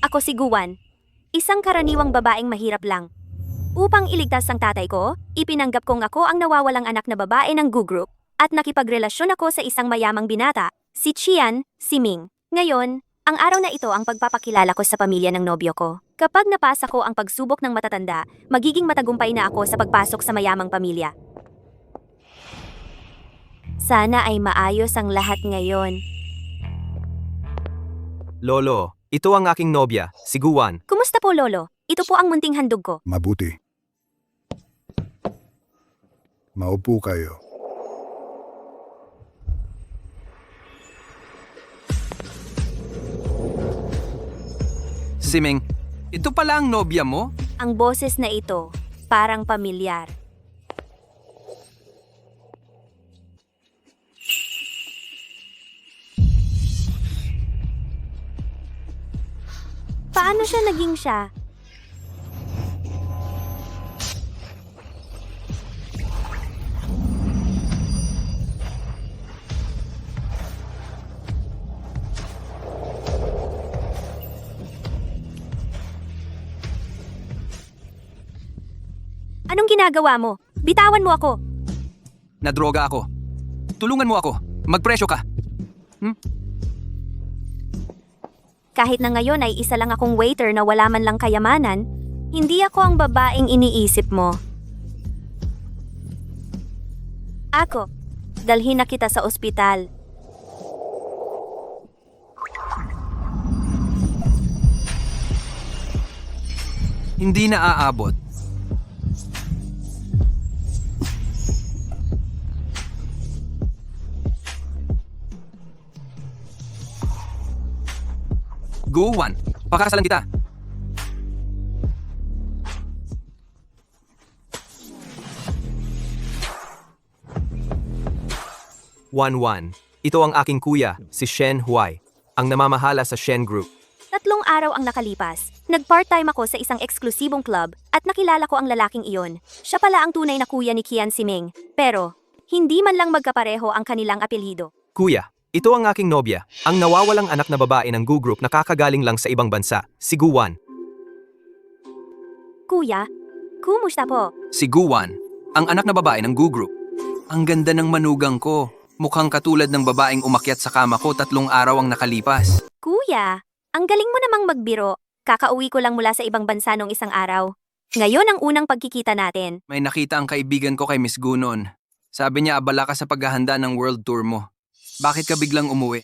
Ako si Guwan, isang karaniwang babaeng mahirap lang. Upang iligtas ang tatay ko, ipinanggap kong ako ang nawawalang anak na babae ng Gu Group at nakipagrelasyon ako sa isang mayamang binata, si Qian, si Ming. Ngayon, ang araw na ito ang pagpapakilala ko sa pamilya ng nobyo ko. Kapag napasa ko ang pagsubok ng matatanda, magiging matagumpay na ako sa pagpasok sa mayamang pamilya. Sana ay maayos ang lahat ngayon. Lolo, ito ang aking nobya, si Guwan. Kumusta po, Lolo? Ito po ang munting handog ko. Mabuti. Maupo kayo. Siming, ito pala ang nobya mo? Ang boses na ito, parang pamilyar. Paano siya naging siya? Anong ginagawa mo? Bitawan mo ako. Nadroga ako. Tulungan mo ako. Magpresyo ka. Kahit na ngayon ay isa lang akong waiter na wala man lang kayamanan, hindi ako ang babaeng iniisip mo. Ako, dalhin na kita sa ospital. Hindi na aabot. Guwan, pakasalan kita. Wan. Ito ang aking kuya, si Shen Huai, ang namamahala sa Shen Group. 3 araw ang nakalipas. Nag-part-time ako sa isang eksklusibong club at nakilala ko ang lalaking iyon. Siya pala ang tunay na kuya ni Qian Siming. Pero, hindi man lang magkapareho ang kanilang apelyido. Kuya, ito ang aking nobya, ang nawawalang anak na babae ng Gu Group na kakagaling lang sa ibang bansa, si Guwan. Kuya, kumusta po? Si Guwan, ang anak na babae ng Gu Group. Ang ganda ng manugang ko. Mukhang katulad ng babaeng umakyat sa kama ko 3 araw ang nakalipas. Kuya, ang galing mo namang magbiro. Kakauwi ko lang mula sa ibang bansa nung isang araw. Ngayon ang unang pagkikita natin. May nakita ang kaibigan ko kay Miss Gu noon. Sabi niya abala ka sa paghahanda ng world tour mo. Bakit ka biglang umuwi?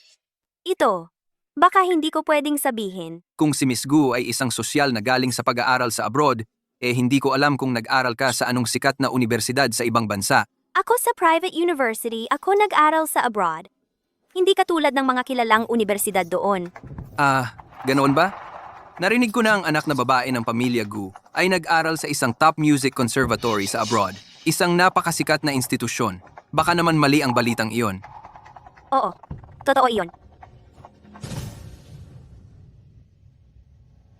Ito, baka hindi ko pwedeng sabihin. Kung si Miss Gu ay isang sosyal na galing sa pag-aaral sa abroad, hindi ko alam kung nag-aral ka sa anong sikat na universidad sa ibang bansa. Ako sa private university, ako nag-aral sa abroad. Hindi katulad ng mga kilalang universidad doon. Ganoon ba? Narinig ko na ang anak na babae ng pamilya Gu ay nag-aral sa isang top music conservatory sa abroad. Isang napakasikat na institusyon. Baka naman mali ang balitang iyon. Oo, totoo iyon.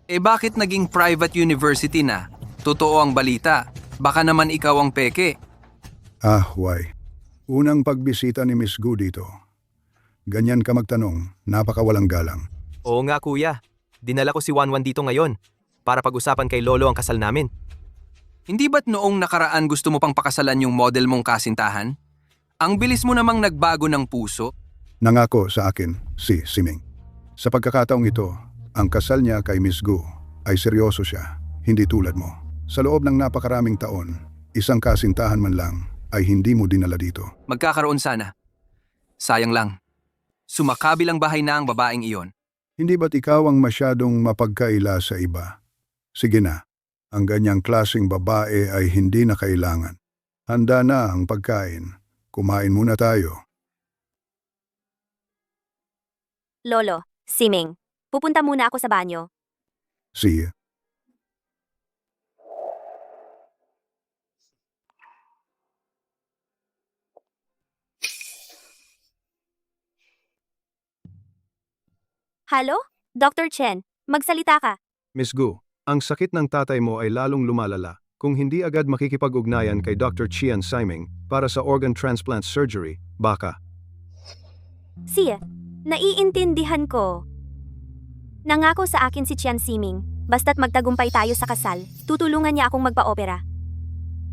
Bakit naging private university na? Totoo ang balita. Baka naman ikaw ang peke. Huway. Unang pagbisita ni Miss Gu dito. Ganyan ka magtanong, napakawalang galang. Oo nga kuya, dinala ko si Wan dito ngayon, para pag-usapan kay Lolo ang kasal namin. Hindi ba't noong nakaraan gusto mo pang pakasalan yung model mong kasintahan? Ang bilis mo namang nagbago ng puso. Nangako sa akin, si Siming. Sa pagkakataong ito, ang kasal niya kay Miss Gu ay seryoso siya, hindi tulad mo. Sa loob ng napakaraming taon, isang kasintahan man lang ay hindi mo dinala dito. Magkakaroon sana. Sayang lang. Sumakabilang bahay na ang babaeng iyon. Hindi ba't ikaw ang masyadong mapagkaila sa iba? Sige na, ang ganyang klaseng babae ay hindi na kailangan. Handa na ang pagkain. Kumain muna tayo. Lolo, Siming, pupunta muna ako sa banyo. See you. Halo? Dr. Chen, magsalita ka. Miss Gu, ang sakit ng tatay mo ay lalong lumalala kung hindi agad makikipag-ugnayan kay Dr. Qian Siming para sa organ transplant surgery, baka. Siya, naiintindihan ko. Nangako sa akin si Qian Siming, basta't magtagumpay tayo sa kasal, tutulungan niya akong magpa-opera.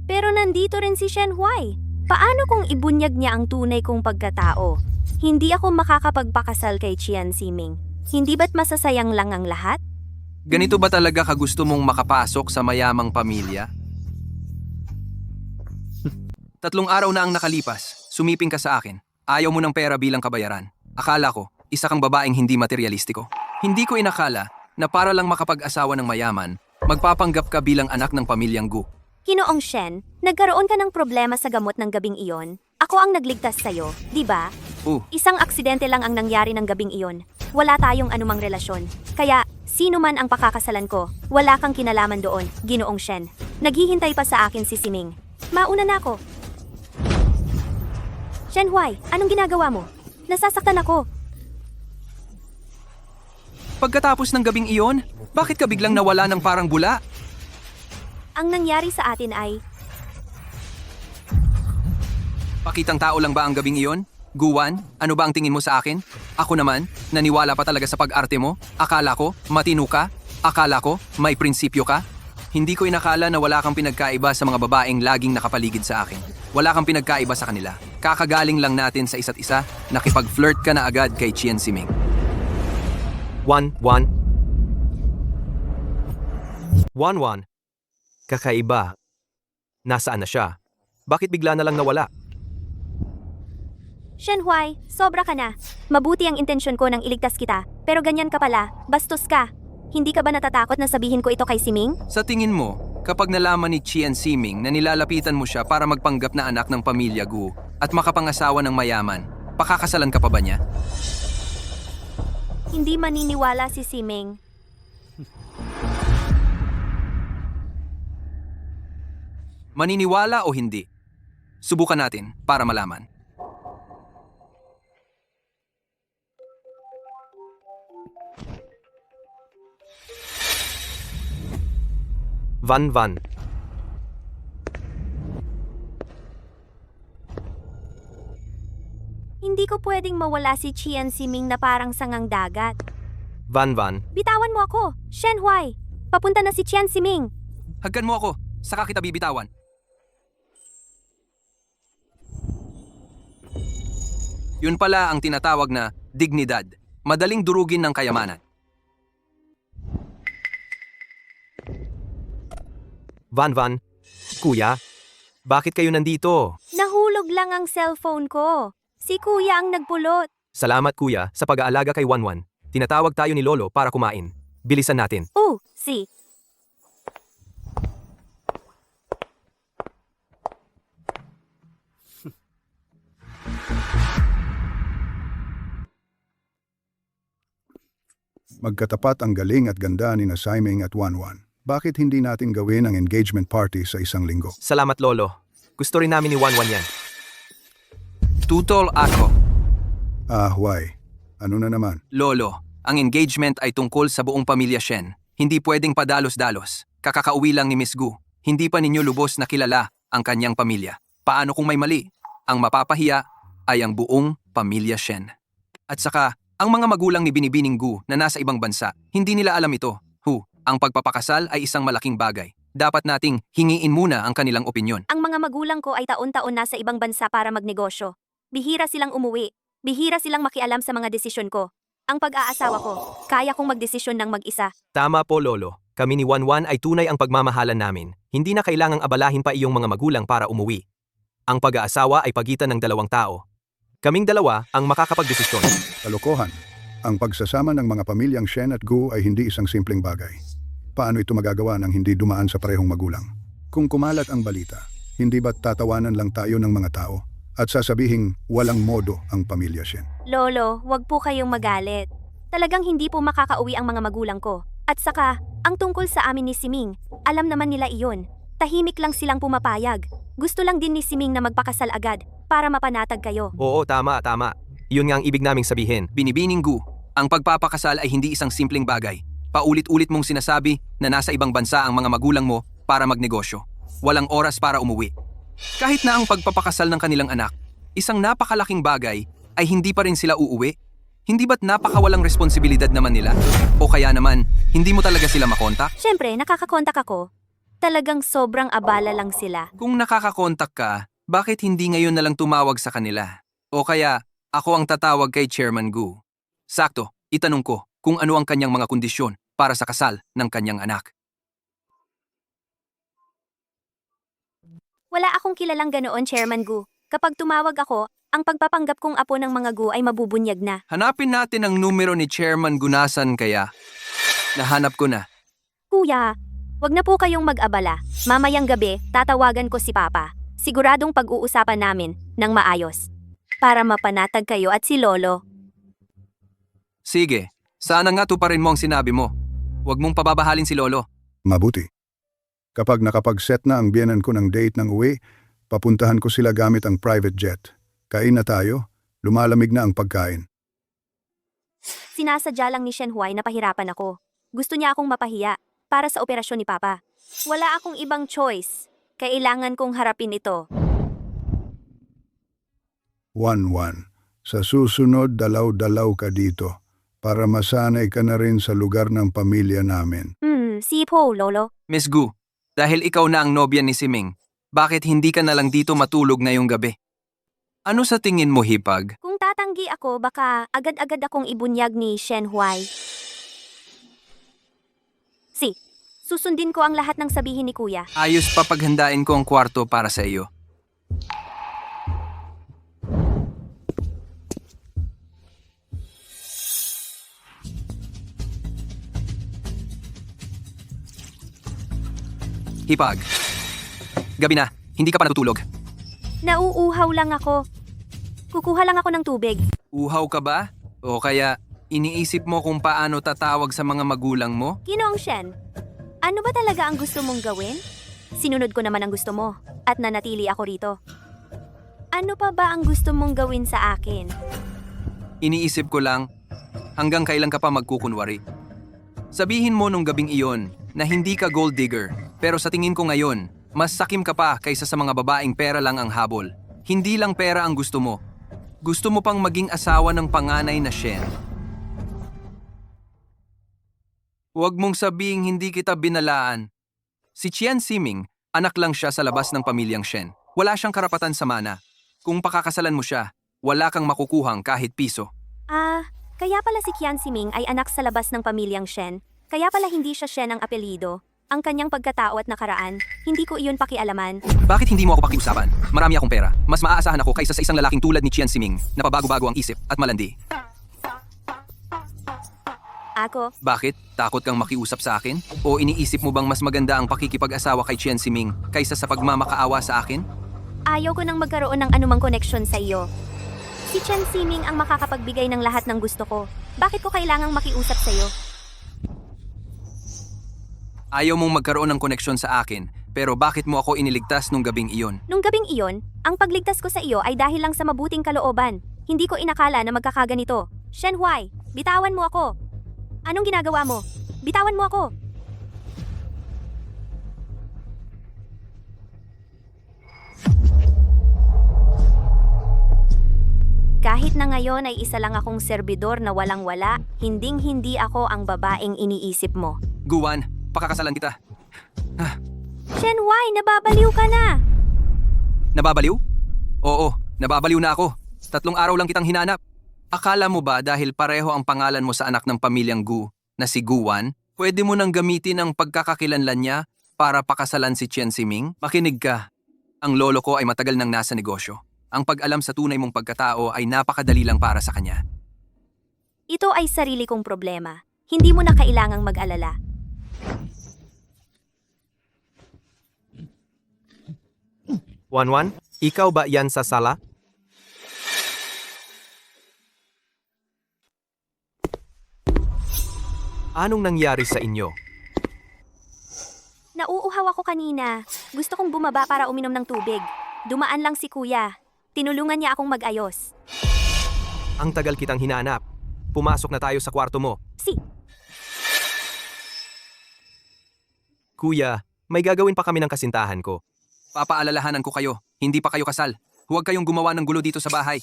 Pero nandito rin si Shen Huai. Paano kung ibunyag niya ang tunay kong pagkatao? Hindi ako makakapagpakasal kay Qian Siming. Hindi ba't masasayang lang ang lahat? Ganito ba talaga kagusto mong makapasok sa mayamang pamilya? 3 araw na ang nakalipas, sumiping ka sa akin. Ayaw mo ng pera bilang kabayaran. Akala ko, isa kang babaeng hindi materialistiko. Hindi ko inakala na para lang makapag-asawa ng mayaman, magpapanggap ka bilang anak ng pamilyang Gu. Ginoong Shen, nagkaroon ka ng problema sa gamot ng gabing iyon. Ako ang nagligtas sa'yo, di ba? Isang aksidente lang ang nangyari ng gabing iyon. Wala tayong anumang relasyon. Kaya, sino man ang pakakasalan ko, wala kang kinalaman doon, Ginoong Shen. Naghihintay pa sa akin si Siming. Mauna na ako. Shen Huai, anong ginagawa mo? Nasasaktan ako. Pagkatapos ng gabing iyon, bakit ka biglang nawala ng parang bula? Ang nangyari sa atin ay, Pakitang tao lang ba ang gabing iyon? Guwan, ano ba ang tingin mo sa akin? Ako naman, naniwala pa talaga sa pag-arte mo? Akala ko, matino ka? Akala ko, may prinsipyo ka? Hindi ko inakala na wala kang pinagkaiba sa mga babaeng laging nakapaligid sa akin. Wala kang pinagkaiba sa kanila. Kakagaling lang natin sa isa't isa, nakipag-flirt ka na agad kay Qian Siming. Wan. Kakaiba. Nasaan na siya? Bakit bigla na lang nawala? Shen Huai, sobra ka na. Mabuti ang intensyon ko nang iligtas kita, pero ganyan ka pala, bastos ka. Hindi ka ba natatakot na sabihin ko ito kay Siming? Sa tingin mo, kapag nalaman ni Qian Siming na nilalapitan mo siya para magpanggap na anak ng pamilya Gu at makapangasawa ng mayaman, pakakasalan ka pa ba niya? Hindi maniniwala si Siming. Maniniwala o hindi? Subukan natin para malaman. Van. Hindi ko pwedeng mawala si Qian Siming na parang sangang dagat. Van. Bitawan mo ako, Shen Huai. Papunta na si Qian Siming. Hagkan mo ako, saka kita bibitawan. Yun pala ang tinatawag na dignidad, madaling durugin ng kayamanan. Van. Kuya, bakit kayo nandito? Nahulog lang ang cellphone ko. Si Kuya ang nagpulot. Salamat kuya sa pag-aalaga kay Wanwan. Tinatawag tayo ni Lolo para kumain. Bilisan natin. Si. Magkatapat ang galing at ganda ni na Siming at Wanwan. Bakit hindi natin gawin ang engagement party sa isang linggo? Salamat Lolo. Gusto rin namin ni Wanwan yan. Tutol ako. Huay. Ano na naman? Lolo, ang engagement ay tungkol sa buong pamilya Shen. Hindi pwedeng padalos-dalos. Kakakauwi lang ni Miss Gu. Hindi pa ninyo lubos na kilala ang kanyang pamilya. Paano kung may mali? Ang mapapahiya ay ang buong pamilya Shen. At saka, ang mga magulang ni Binibining Gu na nasa ibang bansa, hindi nila alam ito. Ang pagpapakasal ay isang malaking bagay. Dapat nating hingiin muna ang kanilang opinyon. Ang mga magulang ko ay taon-taon nasa ibang bansa para magnegosyo. Bihira silang umuwi. Bihira silang makialam sa mga desisyon ko. Ang pag-aasawa ko, kaya kong magdesisyon ng mag-isa. Tama po Lolo. Kami ni Wanwan ay tunay ang pagmamahalan namin. Hindi na kailangang abalahin pa iyong mga magulang para umuwi. Ang pag-aasawa ay pagitan ng dalawang tao. Kaming dalawa ang makakapagdesisyon. Kalokohan. Ang pagsasama ng mga pamilyang Shen at Gu ay hindi isang simpleng bagay. Paano ito magagawa nang hindi dumaan sa parehong magulang? Kung kumalat ang balita, hindi ba't tatawanan lang tayo ng mga tao at sasabihing walang modo ang pamilya Shen? Lolo, wag po kayong magalit. Talagang hindi po makakauwi ang mga magulang ko. At saka, ang tungkol sa amin ni Siming, alam naman nila iyon. Tahimik lang silang pumapayag. Gusto lang din ni Siming na magpakasal agad para mapanatag kayo. Oo, tama. Iyon nga ang ibig naming sabihin. Binibining Gu, ang pagpapakasal ay hindi isang simpleng bagay. Paulit-ulit mong sinasabi na nasa ibang bansa ang mga magulang mo para magnegosyo. Walang oras para umuwi. Kahit na ang pagpapakasal ng kanilang anak, isang napakalaking bagay, ay hindi pa rin sila uuwi. Hindi ba't napakawalang responsibilidad naman nila? O kaya naman, hindi mo talaga sila makontak? Siyempre, nakakakontak ako. Talagang sobrang abala lang sila. Kung nakakakontak ka, bakit hindi ngayon na lang tumawag sa kanila? O kaya, ako ang tatawag kay Chairman Gu. Sakto, itanong ko kung ano ang kanyang mga kondisyon para sa kasal ng kanyang anak. Wala akong kilalang ganoon, Chairman Gu. Kapag tumawag ako, ang pagpapanggap kong apo ng mga Gu ay mabubunyag na. Hanapin natin ang numero ni Chairman Gunasan kaya. Nahanap ko na. Kuya, wag na po kayong mag-abala. Mamayang gabi, tatawagan ko si Papa. Siguradong pag-uusapan namin ng maayos. Para mapanatag kayo at si Lolo. Sige, sana nga tuparin mo ang sinabi mo. Huwag mong pababahalin si Lolo. Mabuti. Kapag nakapag-set na ang biyenan ko ng date ng uwi, papuntahan ko sila gamit ang private jet. Kain na tayo, lumalamig na ang pagkain. Sinasadya lang ni Shen Huai na pahirapan ako. Gusto niya akong mapahiya para sa operasyon ni Papa. Wala akong ibang choice. Kailangan kong harapin ito. 1-1. Sa susunod, dalaw-dalaw ka dito para masanay ka na rin sa lugar ng pamilya namin. Si Po, Lolo. Miss Gu, dahil ikaw na ang nobya ni Siming, bakit hindi ka na lang dito matulog ngayong gabi? Ano sa tingin mo, Hipag? Kung tatanggi ako, baka agad-agad akong ibunyag ni Shen Huai. Susundin ko ang lahat ng sabihin ni Kuya. Ayos pa paghandain ko ang kwarto para sa iyo. Hipag. Gabi na, hindi ka pa natutulog. Nauuhaw lang ako. Kukuha lang ako ng tubig. Uhaw ka ba? O kaya iniisip mo kung paano tatawag sa mga magulang mo? Ginoong Shen, ano ba talaga ang gusto mong gawin? Sinunod ko naman ang gusto mo at nanatili ako rito. Ano pa ba ang gusto mong gawin sa akin? Iniisip ko lang, hanggang kailan ka pa magkukunwari? Sabihin mo nung gabing iyon na hindi ka gold digger, pero sa tingin ko ngayon, mas sakim ka pa kaysa sa mga babaeng pera lang ang habol. Hindi lang pera ang gusto mo. Gusto mo pang maging asawa ng panganay na Shen. Huwag mong sabing hindi kita binalaan. Si Qian Siming, anak lang siya sa labas ng pamilyang Shen. Wala siyang karapatan sa mana. Kung pakakasalan mo siya, wala kang makukuhang kahit piso. Kaya pala si Qian Siming ay anak sa labas ng pamilyang Shen. Kaya pala hindi siya Shen ang apelyido. Ang kanyang pagkatao at nakaraan, hindi ko iyon pakialaman. Bakit hindi mo ako pakiusapan? Marami akong pera. Mas maaasahan ako kaysa sa isang lalaking tulad ni Qian Siming na pabago-bago ang isip at malandi. Ako, Bakit? Takot kang makiusap sa akin? O iniisip mo bang mas maganda ang pakikipag-asawa kay Qian Siming kaysa sa pagmamakaawa sa akin? ayaw ko nang magkaroon ng anumang koneksyon sa iyo. Si Chen Siming ang makakapagbigay ng lahat ng gusto ko. Bakit ko kailangang makiusap sa iyo? Ayaw mong magkaroon ng koneksyon sa akin, pero bakit mo ako iniligtas nung gabing iyon? Nung gabing iyon, ang pagligtas ko sa iyo ay dahil lang sa mabuting kalooban. Hindi ko inakala na magkakaganito. Shen Huai, bitawan mo ako. Anong ginagawa mo? Bitawan mo ako. Kahit na ngayon ay isa lang akong serbidor na walang-wala, hinding-hindi ako ang babaeng iniisip mo. Guwan, pakakasalan kita. Shen Huai, nababaliw ka na! Nababaliw? Oo, nababaliw na ako. 3 araw lang kitang hinanap. Akala mo ba dahil pareho ang pangalan mo sa anak ng pamilyang Gu, na si Guwan, pwede mo nang gamitin ang pagkakakilanlan niya para pakasalan si Qian Siming? Makinig ka. Ang lolo ko ay matagal nang nasa negosyo. Ang pag-alam sa tunay mong pagkatao ay napakadali lang para sa kanya. Ito ay sarili kong problema. Hindi mo na kailangang mag-alala. Wanwan, ikaw ba yan sa sala? Anong nangyari sa inyo? Nauuhaw ako kanina. Gusto kong bumaba para uminom ng tubig. Dumaan lang si Kuya. Tinulungan niya akong mag-ayos. Ang tagal kitang hinanap. Pumasok na tayo sa kwarto mo. Kuya, may gagawin pa kami ng kasintahan ko. Papaalalahanan ko kayo, hindi pa kayo kasal. Huwag kayong gumawa ng gulo dito sa bahay.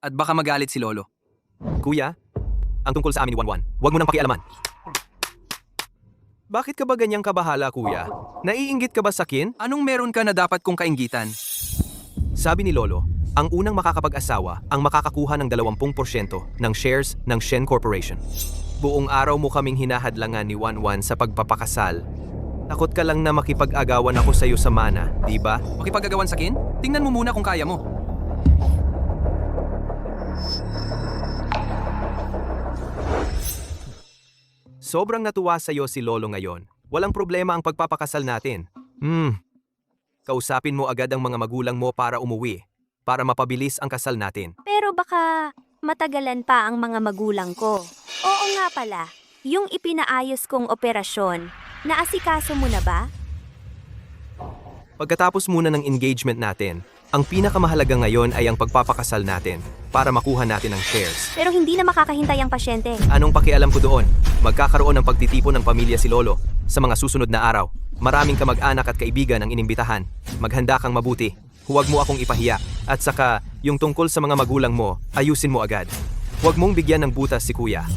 At baka magalit si Lolo. Kuya, ang tungkol sa amin ni Wanwan, huwag mo nang pakialaman. Bakit ka ba ganyang kabahala, kuya? Naiinggit ka ba sa akin? Anong meron ka na dapat kong kainggitan? Sabi ni Lolo, ang unang makakapag-asawa ang makakakuha ng 20% ng shares ng Shen Corporation. Buong araw mo kaming hinahadlangan ni Wanwan sa pagpapakasal. Takot ka lang na makipag-agawan ako sa iyo sa mana, di ba? Makipag-agawan sa akin? Tingnan mo muna kung kaya mo. Sobrang natuwa sa iyo si Lolo ngayon. Walang problema ang pagpapakasal natin. Kausapin mo agad ang mga magulang mo para umuwi, para mapabilis ang kasal natin. Pero baka matagalan pa ang mga magulang ko. Oo nga pala, yung ipinaayos kong operasyon, naasikaso mo na ba? Pagkatapos muna ng engagement natin, ang pinakamahalaga ngayon ay ang pagpapakasal natin para makuha natin ang shares. Pero hindi na makakahintay ang pasyente. Anong pakialam ko doon? Magkakaroon ng pagtitipon ng pamilya si Lolo sa mga susunod na araw. Maraming kamag-anak at kaibigan ang inimbitahan. Maghanda kang mabuti. Huwag mo akong ipahiya. At saka, yung tungkol sa mga magulang mo, ayusin mo agad. Huwag mong bigyan ng butas si kuya.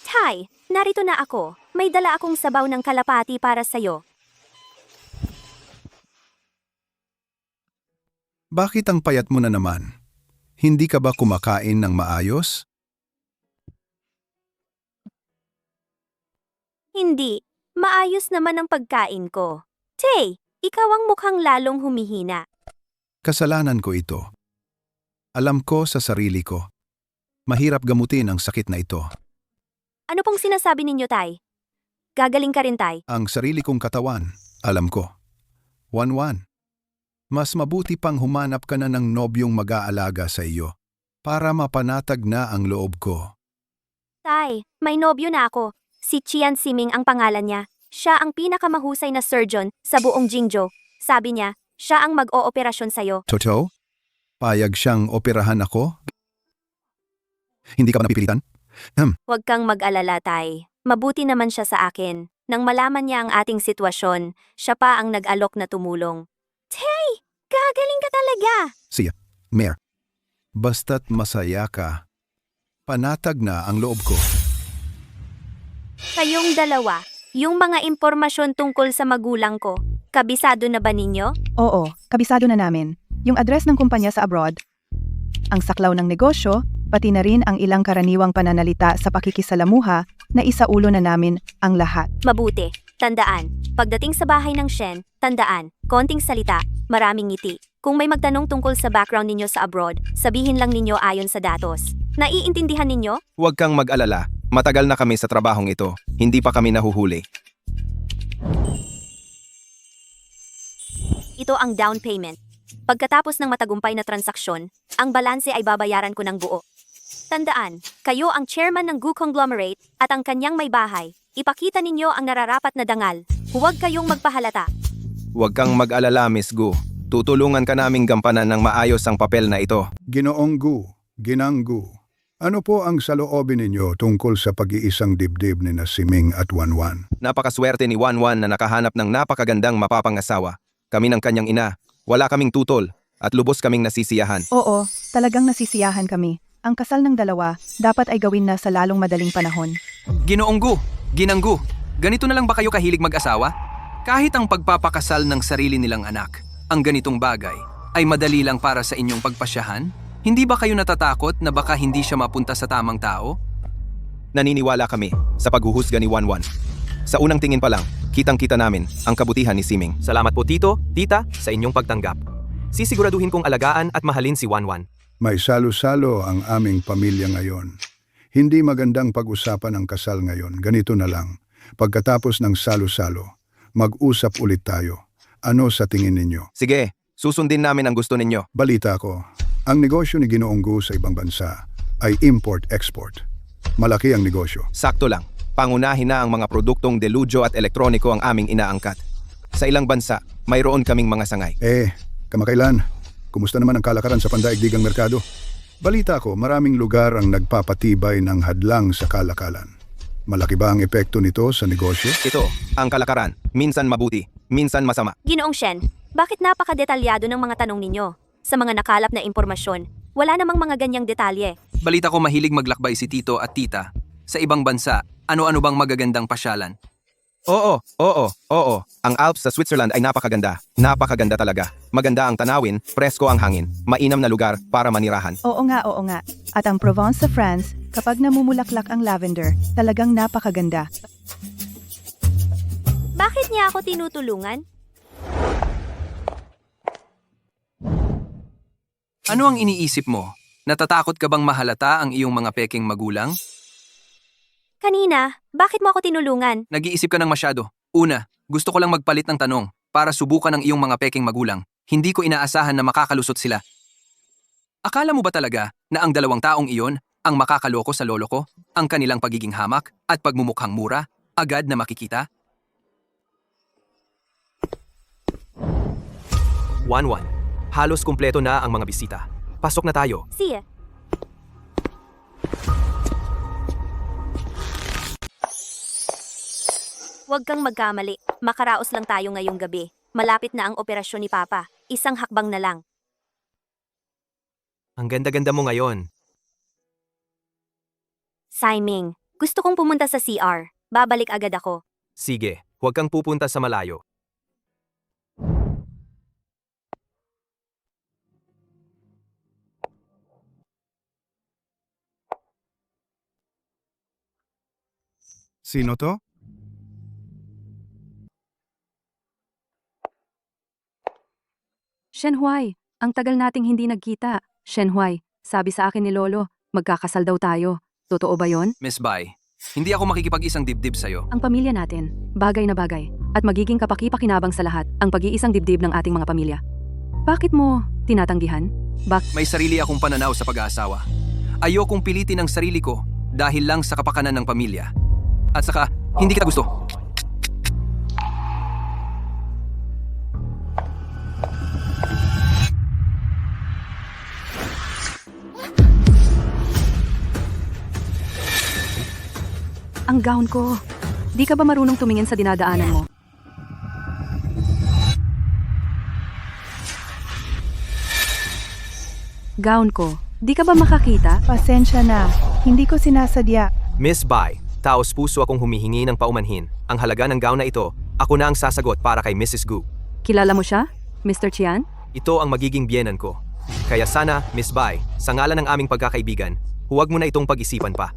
Tay, narito na ako. May dala akong sabaw ng kalapati para sa'yo. Bakit ang payat mo na naman? Hindi ka ba kumakain ng maayos? Hindi. Maayos naman ang pagkain ko. Tay, ikaw ang mukhang lalong humihina. Kasalanan ko ito. Alam ko sa sarili ko. Mahirap gamutin ang sakit na ito. Ano pong sinasabi ninyo, Tay? Gagaling ka rin, Tay. Ang sarili kong katawan, alam ko. Wanwan. Mas mabuti pang humanap ka na ng nobyong mag-aalaga sa iyo para mapanatag na ang loob ko. Tay, may nobyo na ako. Si Chian Siming ang pangalan niya. Siya ang pinakamahusay na surgeon sa buong Jingzhou. Sabi niya, siya ang mag-ooperasyon sa'yo. Totoo? Payag siyang operahan ako? Hindi ka ba napipilitan? Huwag kang mag-alala, Tay. Mabuti naman siya sa akin. Nang malaman niya ang ating sitwasyon, siya pa ang nag-alok na tumulong. Tay, gagaling ka talaga! Siya, Mayor. Basta't masaya ka, panatag na ang loob ko. Kayong dalawa, yung mga impormasyon tungkol sa magulang ko, kabisado na ba ninyo? Oo, kabisado na namin. Yung address ng kumpanya sa abroad, ang saklaw ng negosyo, pati na rin ang ilang karaniwang pananalita sa pakikisalamuha na isaulo na namin ang lahat. Mabuti. Tandaan, pagdating sa bahay ng Shen, tandaan, konting salita, maraming ngiti. Kung may magtanong tungkol sa background ninyo sa abroad, sabihin lang ninyo ayon sa datos. Naiintindihan ninyo? Huwag kang mag-alala. Matagal na kami sa trabahong ito. Hindi pa kami nahuhuli. Ito ang down payment. Pagkatapos ng matagumpay na transaksyon, ang balanse ay babayaran ko ng buo. Tandaan, kayo ang chairman ng Gu Conglomerate at ang kanyang may bahay. Ipakita ninyo ang nararapat na dangal. Huwag kayong magpahalata. Huwag kang mag-alala, Miss Gu. Tutulungan ka naming gampanan ng maayos ang papel na ito. Ginoong Gu, Ginang Gu, ano po ang saloobin ninyo tungkol sa pag-iisang dibdib ni na Siming at Wanwan? Napakaswerte ni Wanwan na nakahanap ng napakagandang mapapangasawa. Kami ng kanyang ina. Wala kaming tutol at lubos kaming nasisiyahan. Oo, talagang nasisiyahan kami. Ang kasal ng dalawa dapat ay gawin na sa lalong madaling panahon. Ginoong Gu, Ginang Gu, ganito na lang ba kayo kahilig mag-asawa? Kahit ang pagpapakasal ng sarili nilang anak, ang ganitong bagay, ay madali lang para sa inyong pagpasyahan? Hindi ba kayo natatakot na baka hindi siya mapunta sa tamang tao? Naniniwala kami sa paghuhusga ni Wanwan. Sa unang tingin pa lang, kitang-kita namin ang kabutihan ni Siming. Salamat po tito, tita, sa inyong pagtanggap. Sisiguraduhin kong alagaan at mahalin si Wanwan. May salo-salo ang aming pamilya ngayon. Hindi magandang pag-usapan ang kasal ngayon. Ganito na lang. Pagkatapos ng salo-salo, mag-usap ulit tayo. Ano sa tingin ninyo? Sige, susundin namin ang gusto ninyo. Balita ko, ang negosyo ni Ginoong Gu sa ibang bansa ay import-export. Malaki ang negosyo. Sakto lang. Pangunahin na ang mga produktong deludyo at elektroniko ang aming inaangkat. Sa ilang bansa, mayroon kaming mga sangay. Kamakailan, kumusta naman ang kalakaran sa pandaigdigang merkado? Balita ko, maraming lugar ang nagpapatibay ng hadlang sa kalakalan. Malaki ba ang epekto nito sa negosyo? Ito, ang kalakaran. Minsan mabuti, minsan masama. Ginoong Shen, Bakit napakadetalyado ng mga tanong ninyo? Sa mga nakalap na impormasyon, wala namang mga ganyang detalye. Balita ko mahilig maglakbay si Tito at Tita. Sa ibang bansa, ano-ano bang magagandang pasyalan? Oo. Ang Alps sa Switzerland ay napakaganda. Napakaganda talaga. Maganda ang tanawin, presko ang hangin, mainam na lugar para manirahan. Oo nga. At ang Provence sa France, kapag namumulaklak ang lavender, talagang napakaganda. Bakit niya ako tinutulungan? Ano ang iniisip mo? Natatakot ka bang mahalata ang iyong mga peking magulang? Kanina, bakit mo ako tinulungan? Nag-iisip ka ng masyado. Una, gusto ko lang magpalit ng tanong para subukan ang iyong mga peking magulang. Hindi ko inaasahan na makakalusot sila. Akala mo ba talaga na ang dalawang taong iyon ang makakaloko sa lolo ko, ang kanilang pagiging hamak at pagmumukhang mura, agad na makikita? 1-1. Halos kumpleto na ang mga bisita. Pasok na tayo. Siya. Huwag kang magkamali. Makaraos lang tayo ngayong gabi. Malapit na ang operasyon ni Papa. Isang hakbang na lang. Ang ganda-ganda mo ngayon. Siming, gusto kong pumunta sa CR. Babalik agad ako. Sige, huwag kang pupunta sa malayo. Sino to? Shenhuai, ang tagal nating hindi nagkita. Shenhuai, sabi sa akin ni Lolo, magkakasal daw tayo. Totoo ba yon? Miss Bai, hindi ako makikipag-isang dibdib sa'yo. Ang pamilya natin, bagay na bagay, at magiging kapaki-pakinabang sa lahat ang pag-iisang dibdib ng ating mga pamilya. Bakit mo tinatanggihan? May sarili akong pananaw sa pag-aasawa. Ayokong pilitin ang sarili ko dahil lang sa kapakanan ng pamilya. At saka, hindi kita gusto. Ang gown ko. Di ka ba marunong tumingin sa dinadaanan mo? Gown ko. Di ka ba makakita? Pasensya na, hindi ko sinasadya. Miss Bai, taos puso akong humihingi ng paumanhin. Ang halaga ng gown na ito, ako na ang sasagot para kay Mrs. Gu. Kilala mo siya? Mr. Chian? Ito ang magiging biyenan ko. Kaya sana, Miss Bai, sa ngalan ng aming pagkakaibigan, huwag mo na itong pag-isipan pa.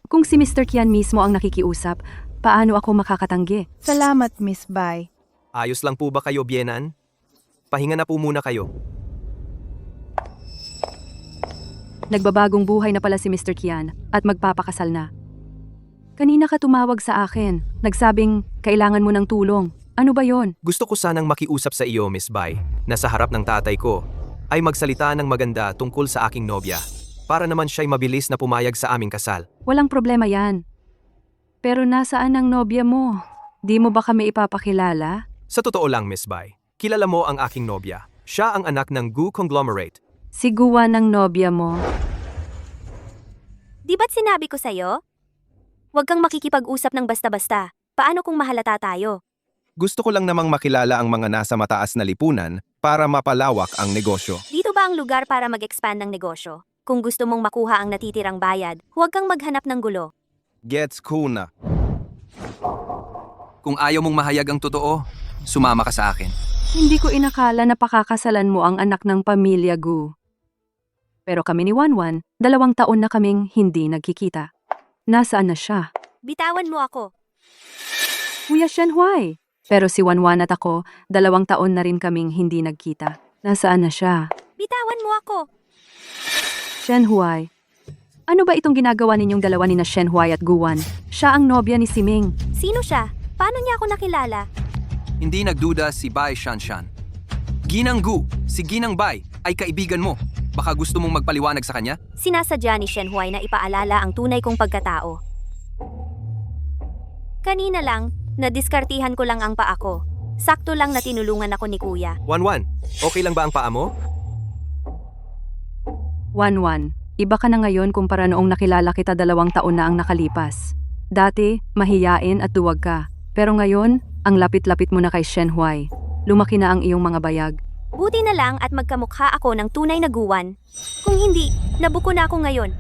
Kung si Mr. Kian mismo ang nakikiusap, paano ako makakatanggi? Salamat, Miss Bai. Ayos lang po ba kayo, biyenan? Pahinga na po muna kayo. Nagbabagong buhay na pala si Mr. Kian at magpapakasal na. Kanina ka tumawag sa akin. Nagsabing, kailangan mo ng tulong. Ano ba yon? Gusto ko sanang makiusap sa iyo, Miss Bai, na sa harap ng tatay ko, ay magsalita ng maganda tungkol sa aking nobya, para naman siya'y mabilis na pumayag sa aming kasal. Walang problema yan. Pero nasaan ang nobya mo? Di mo ba kami ipapakilala? Sa totoo lang, Miss Bai, kilala mo ang aking nobya. Siya ang anak ng Gu Conglomerate. Si Guwan ng nobya mo. Di ba't sinabi ko sa'yo? Huwag kang makikipag-usap ng basta-basta. Paano kung mahalata tayo? Gusto ko lang namang makilala ang mga nasa mataas na lipunan para mapalawak ang negosyo. Dito ba ang lugar para mag-expand ng negosyo? Kung gusto mong makuha ang natitirang bayad, huwag kang maghanap ng gulo. Gets ko na. Kung ayaw mong mahayag ang totoo, sumama ka sa akin. Hindi ko inakala na pakakasalan mo ang anak ng pamilya Gu. Pero kami ni Wanwan, 2 taon na kaming hindi nagkikita. Nasaan na siya? Bitawan mo ako. Kuya Shenhuai. Pero si Wanwan at ako, 2 taon na rin kaming hindi nagkita. Nasaan na siya? Bitawan mo ako. Shenhuai. Ano ba itong ginagawa ninyong dalawa ni na Shenhuai at Guwan? Siya ang nobya ni Siming. Sino siya? Paano niya ako nakilala? Hindi nagduda si Bai Shanshan. Ginang Gu, si Ginang Bai, ay kaibigan mo. Baka gusto mong magpaliwanag sa kanya? Sinasadya ni Shenhuai na ipaalala ang tunay kong pagkatao. Kanina lang, nadiskartihan ko lang ang paa ko. Sakto lang na tinulungan ako ni Kuya. Wanwan, okay lang ba ang paa mo? Wanwan, iba ka na ngayon kumpara noong nakilala kita 2 taon na ang nakalipas. Dati, mahiyain at duwag ka. Pero ngayon, Ang lapit-lapit mo na kay Shen Huai. Lumaki na ang iyong mga bayag. Buti na lang at magkamukha ako ng tunay na guwan. Kung hindi, nabuko na ako ngayon.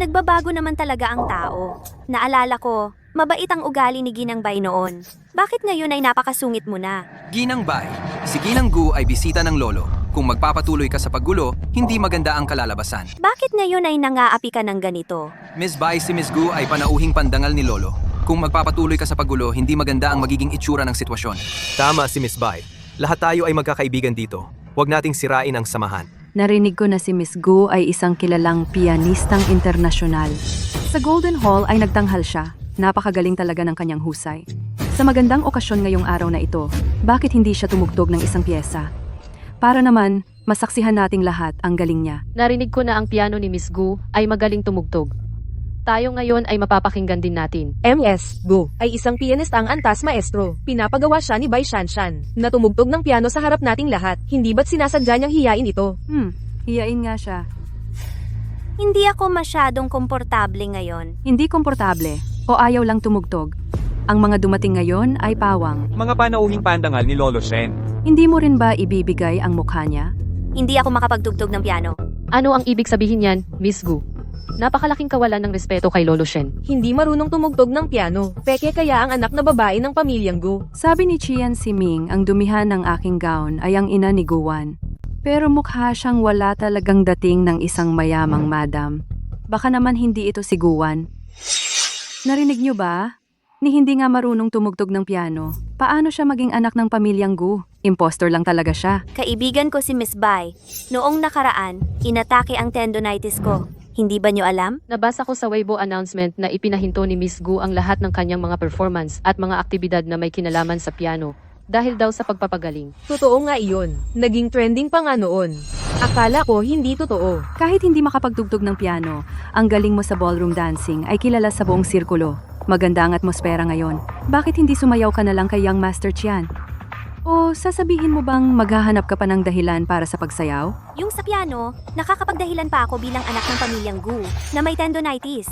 Nagbabago naman talaga ang tao. Naalala ko, mabait ang ugali ni Ginang Bay noon. Bakit ngayon ay napakasungit mo na? Ginang Bay, si Ginang Gu ay bisita ng lolo. Kung magpapatuloy ka sa paggulo, hindi maganda ang kalalabasan. Bakit ngayon ay nangaapi ka ng ganito? Miss Bay, si Miss Gu ay panauhing pandangal ni lolo. Kung magpapatuloy ka sa paggulo, hindi maganda ang magiging itsura ng sitwasyon. Tama si Miss Bai. Lahat tayo ay magkakaibigan dito. Huwag nating sirain ang samahan. Narinig ko na si Miss Gu ay isang kilalang pianistang internasyonal. Sa Golden Hall ay nagtanghal siya. Napakagaling talaga ng kanyang husay. Sa magandang okasyon ngayong araw na ito, bakit hindi siya tumugtog ng isang pyesa? Para naman, masaksihan nating lahat ang galing niya. Narinig ko na ang piano ni Miss Gu ay magaling tumugtog. Tayo ngayon ay mapapakinggan din natin. MS Gu ay isang pianistang antas maestro. Pinapagawa siya ni Bai Shanshan na tumugtog ng piano sa harap nating lahat. Hindi ba't sinasadya niyang hiyain ito? Hiyain nga siya. Hindi ako masyadong komportable ngayon. Hindi komportable o ayaw lang tumugtog. Ang mga dumating ngayon ay pawang. Mga panauhing pandangal ni Lolo Shen. Hindi mo rin ba ibibigay ang mukha niya? Hindi ako makapagtugtog ng piano. Ano ang ibig sabihin niyan, Miss Gu? Napakalaking kawalan ng respeto kay Lolo Shen. Hindi marunong tumugtog ng piano. Peke kaya ang anak na babae ng pamilyang Gu. Sabi ni Chian Siming, ang dumihan ng aking gown ay ang ina ni Guwan. Pero mukha siyang wala talagang dating ng isang mayamang madam. Baka naman hindi ito si Guwan. Narinig niyo ba? Ni hindi nga marunong tumugtog ng piano. Paano siya maging anak ng pamilyang Gu? Impostor lang talaga siya. Kaibigan ko si Miss Bai. Noong nakaraan, inatake ang tendonitis ko. Hindi ba niyo alam? Nabasa ko sa Weibo announcement na ipinahinto ni Miss Gu ang lahat ng kanyang mga performance at mga aktibidad na may kinalaman sa piano dahil daw sa pagpapagaling. Totoo nga iyon. Naging trending pa nga noon. Akala ko hindi totoo. Kahit hindi makapagtugtog ng piano, ang galing mo sa ballroom dancing ay kilala sa buong sirkulo. Maganda ang atmosfera ngayon. Bakit hindi sumayaw ka na lang kay Young Master Chian? O sasabihin mo bang maghahanap ka pa ng dahilan para sa pagsayaw? Yung sa piano, nakakapagdahilan pa ako bilang anak ng pamilyang Gu na may tendonitis.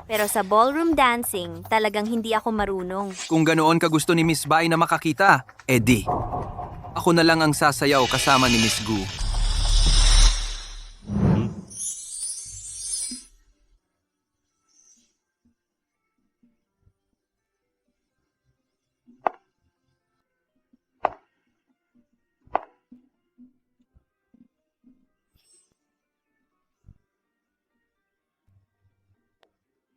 Pero sa ballroom dancing, talagang hindi ako marunong. Kung ganoon ka gusto ni Miss Bai na makakita, edi. Ako na lang ang sasayaw kasama ni Miss Gu.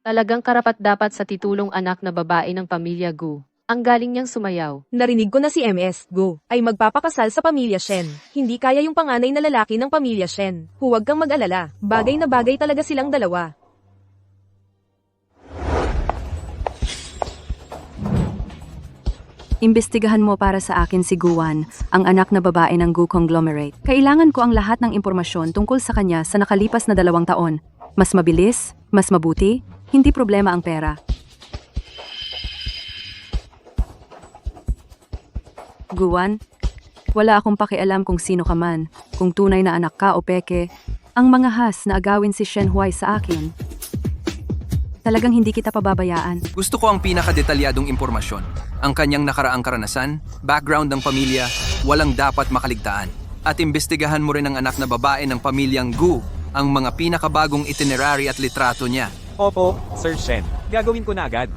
Talagang karapat-dapat sa titulong anak na babae ng pamilya Gu. Ang galing niyang sumayaw. Narinig ko na si MS Gu ay magpapakasal sa pamilya Shen. Hindi kaya yung panganay na lalaki ng pamilya Shen. Huwag kang mag-alala. Bagay na bagay talaga silang dalawa. Imbestigahan mo para sa akin si Guwan, ang anak na babae ng Gu Conglomerate. Kailangan ko ang lahat ng impormasyon tungkol sa kanya sa nakalipas na 2 taon. Mas mabilis, mas mabuti, hindi problema ang pera. Guwan, wala akong pakialam kung sino ka man, kung tunay na anak ka o peke. Ang mga has na agawin si Shen Huai sa akin. Talagang hindi kita pababayaan. Gusto ko ang pinakadetalyadong impormasyon. Ang kanyang nakaraang karanasan, background ng pamilya, walang dapat makaligtaan. At imbestigahan mo rin ang anak na babae ng pamilyang Gu, ang mga pinakabagong itinerary at litrato niya. Opo, Sir Shen. Gagawin ko na agad.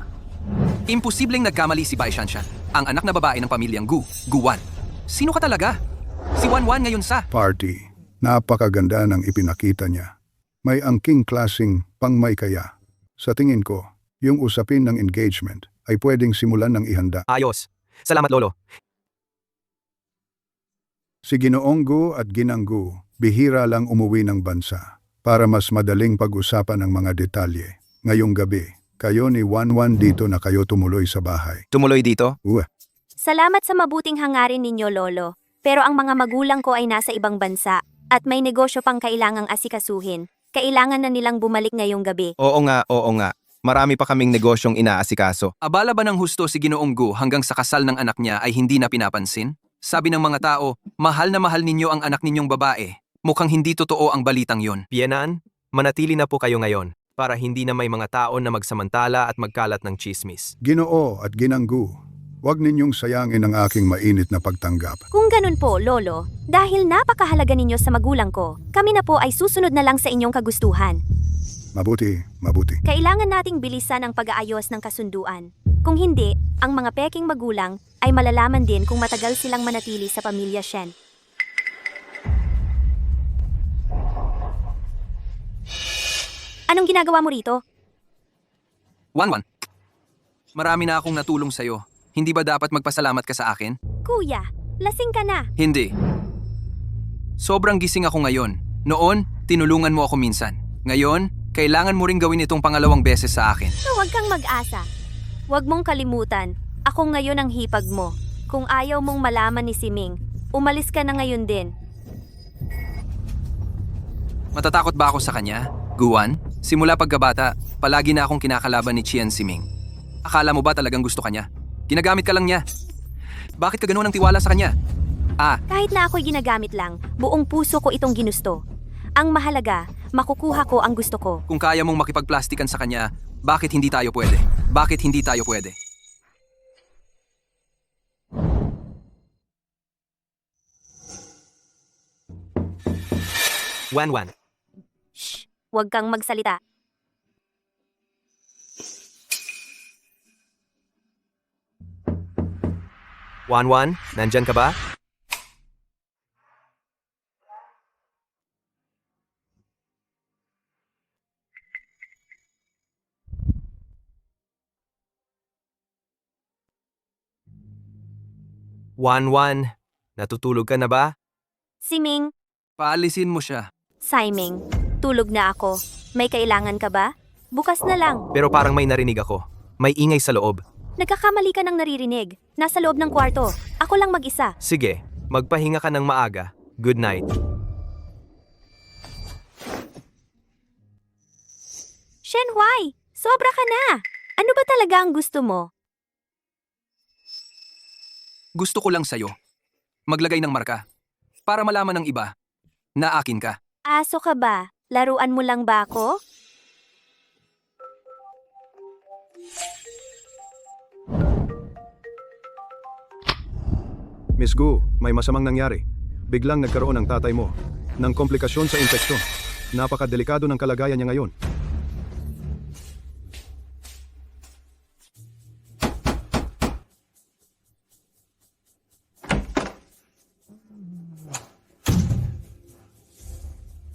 Imposibleng nagkamali si Bai Shanshan, ang anak na babae ng pamilyang Gu, Guwan. Sino ka talaga? Si Wanwan ngayon sa... Party. Napakaganda ng ipinakita niya. May angking klasing pangmaykaya. Sa tingin ko, yung usapin ng engagement ay pwedeng simulan ng ihanda. Ayos. Salamat, Lolo. Si Ginoong Gu at Ginang Gu bihira lang umuwi ng bansa para mas madaling pag-usapan ang mga detalye. Ngayong gabi, kayo ni Wanwan dito na kayo tumuloy sa bahay. Tumuloy dito? Salamat sa mabuting hangarin ninyo, Lolo. Pero ang mga magulang ko ay nasa ibang bansa at may negosyo pang kailangang asikasuhin. Kailangan na nilang bumalik ngayong gabi. Oo nga. Marami pa kaming negosyong inaasikaso. Abala ba ng husto si Ginoong Gu hanggang sa kasal ng anak niya ay hindi na pinapansin? Sabi ng mga tao, mahal na mahal ninyo ang anak ninyong babae. Mukhang hindi totoo ang balitang yon. Pianan, manatili na po kayo ngayon para hindi na may mga tao na magsamantala at magkalat ng chismis. Ginoo at Ginang Gu, Huwag ninyong sayangin ang aking mainit na pagtanggap. Kung ganun po, Lolo, dahil napakahalaga ninyo sa magulang ko, kami na po ay susunod na lang sa inyong kagustuhan. Mabuti, mabuti. Kailangan nating bilisan ang pag-aayos ng kasunduan. Kung hindi, ang mga peking magulang ay malalaman din kung matagal silang manatili sa pamilya Shen. Anong ginagawa mo rito? Wanwan, marami na akong natulong sa'yo. Hindi ba dapat magpasalamat ka sa akin? Kuya, lasing ka na. Hindi. Sobrang gising ako ngayon. Noon, tinulungan mo ako minsan. Ngayon, kailangan mo ring gawin itong pangalawang beses sa akin. Huwag kang mag-asa. Huwag mong kalimutan, ako ngayon ang hipag mo. Kung ayaw mong malaman ni Siming, umalis ka na ngayon din. Matatakot ba ako sa kanya? Guwan? Simula pagkabata, palagi na akong kinakalaban ni Qian Siming. Akala mo ba talagang gusto kanya? Ginagamit ka lang niya. Bakit ka ganoon ang tiwala sa kanya? Kahit na ako'y ginagamit lang, buong puso ko itong ginusto. Ang mahalaga, makukuha ko ang gusto ko. Kung kaya mong makipagplastikan sa kanya, bakit hindi tayo pwede? Bakit hindi tayo pwede? Wanwan, Shh! Huwag kang magsalita. Wanwan, nandyan ka ba? Wanwan, natutulog ka na ba? Siming, Paalisin mo siya. Siming, tulog na ako. May kailangan ka ba? Bukas na lang. Pero parang may narinig ako. May ingay sa loob. Nagkakamali ka ng naririnig. Nasa loob ng kwarto. Ako lang mag-isa. Sige, magpahinga ka ng maaga. Good night. Shenhuai, sobra ka na. Ano ba talaga ang gusto mo? Gusto ko lang sa'yo. Maglagay ng marka. Para malaman ng iba na akin ka. Aso ka ba? Laruan mo lang ba ako? Miss Gu, may masamang nangyari. Biglang nagkaroon ang tatay mo ng komplikasyon sa infeksyon. Napakadelikado ng kalagayan niya ngayon.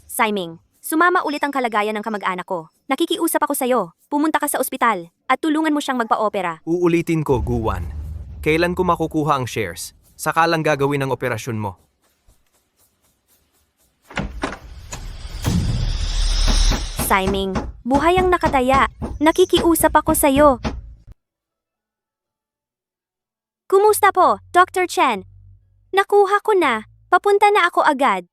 Siming, sumama ulit ang kalagayan ng kamag-anak ko. Nakikiusap ako sa'yo. Pumunta ka sa ospital at tulungan mo siyang magpa-opera. Uulitin ko, Guwan. Kailan ko makukuha ang shares? Saka lang gagawin ang operasyon mo. Siming, buhay ang nakataya. Nakikiusap ako sa'yo. Kumusta po, Dr. Chen? Nakuha ko na. Papunta na ako agad.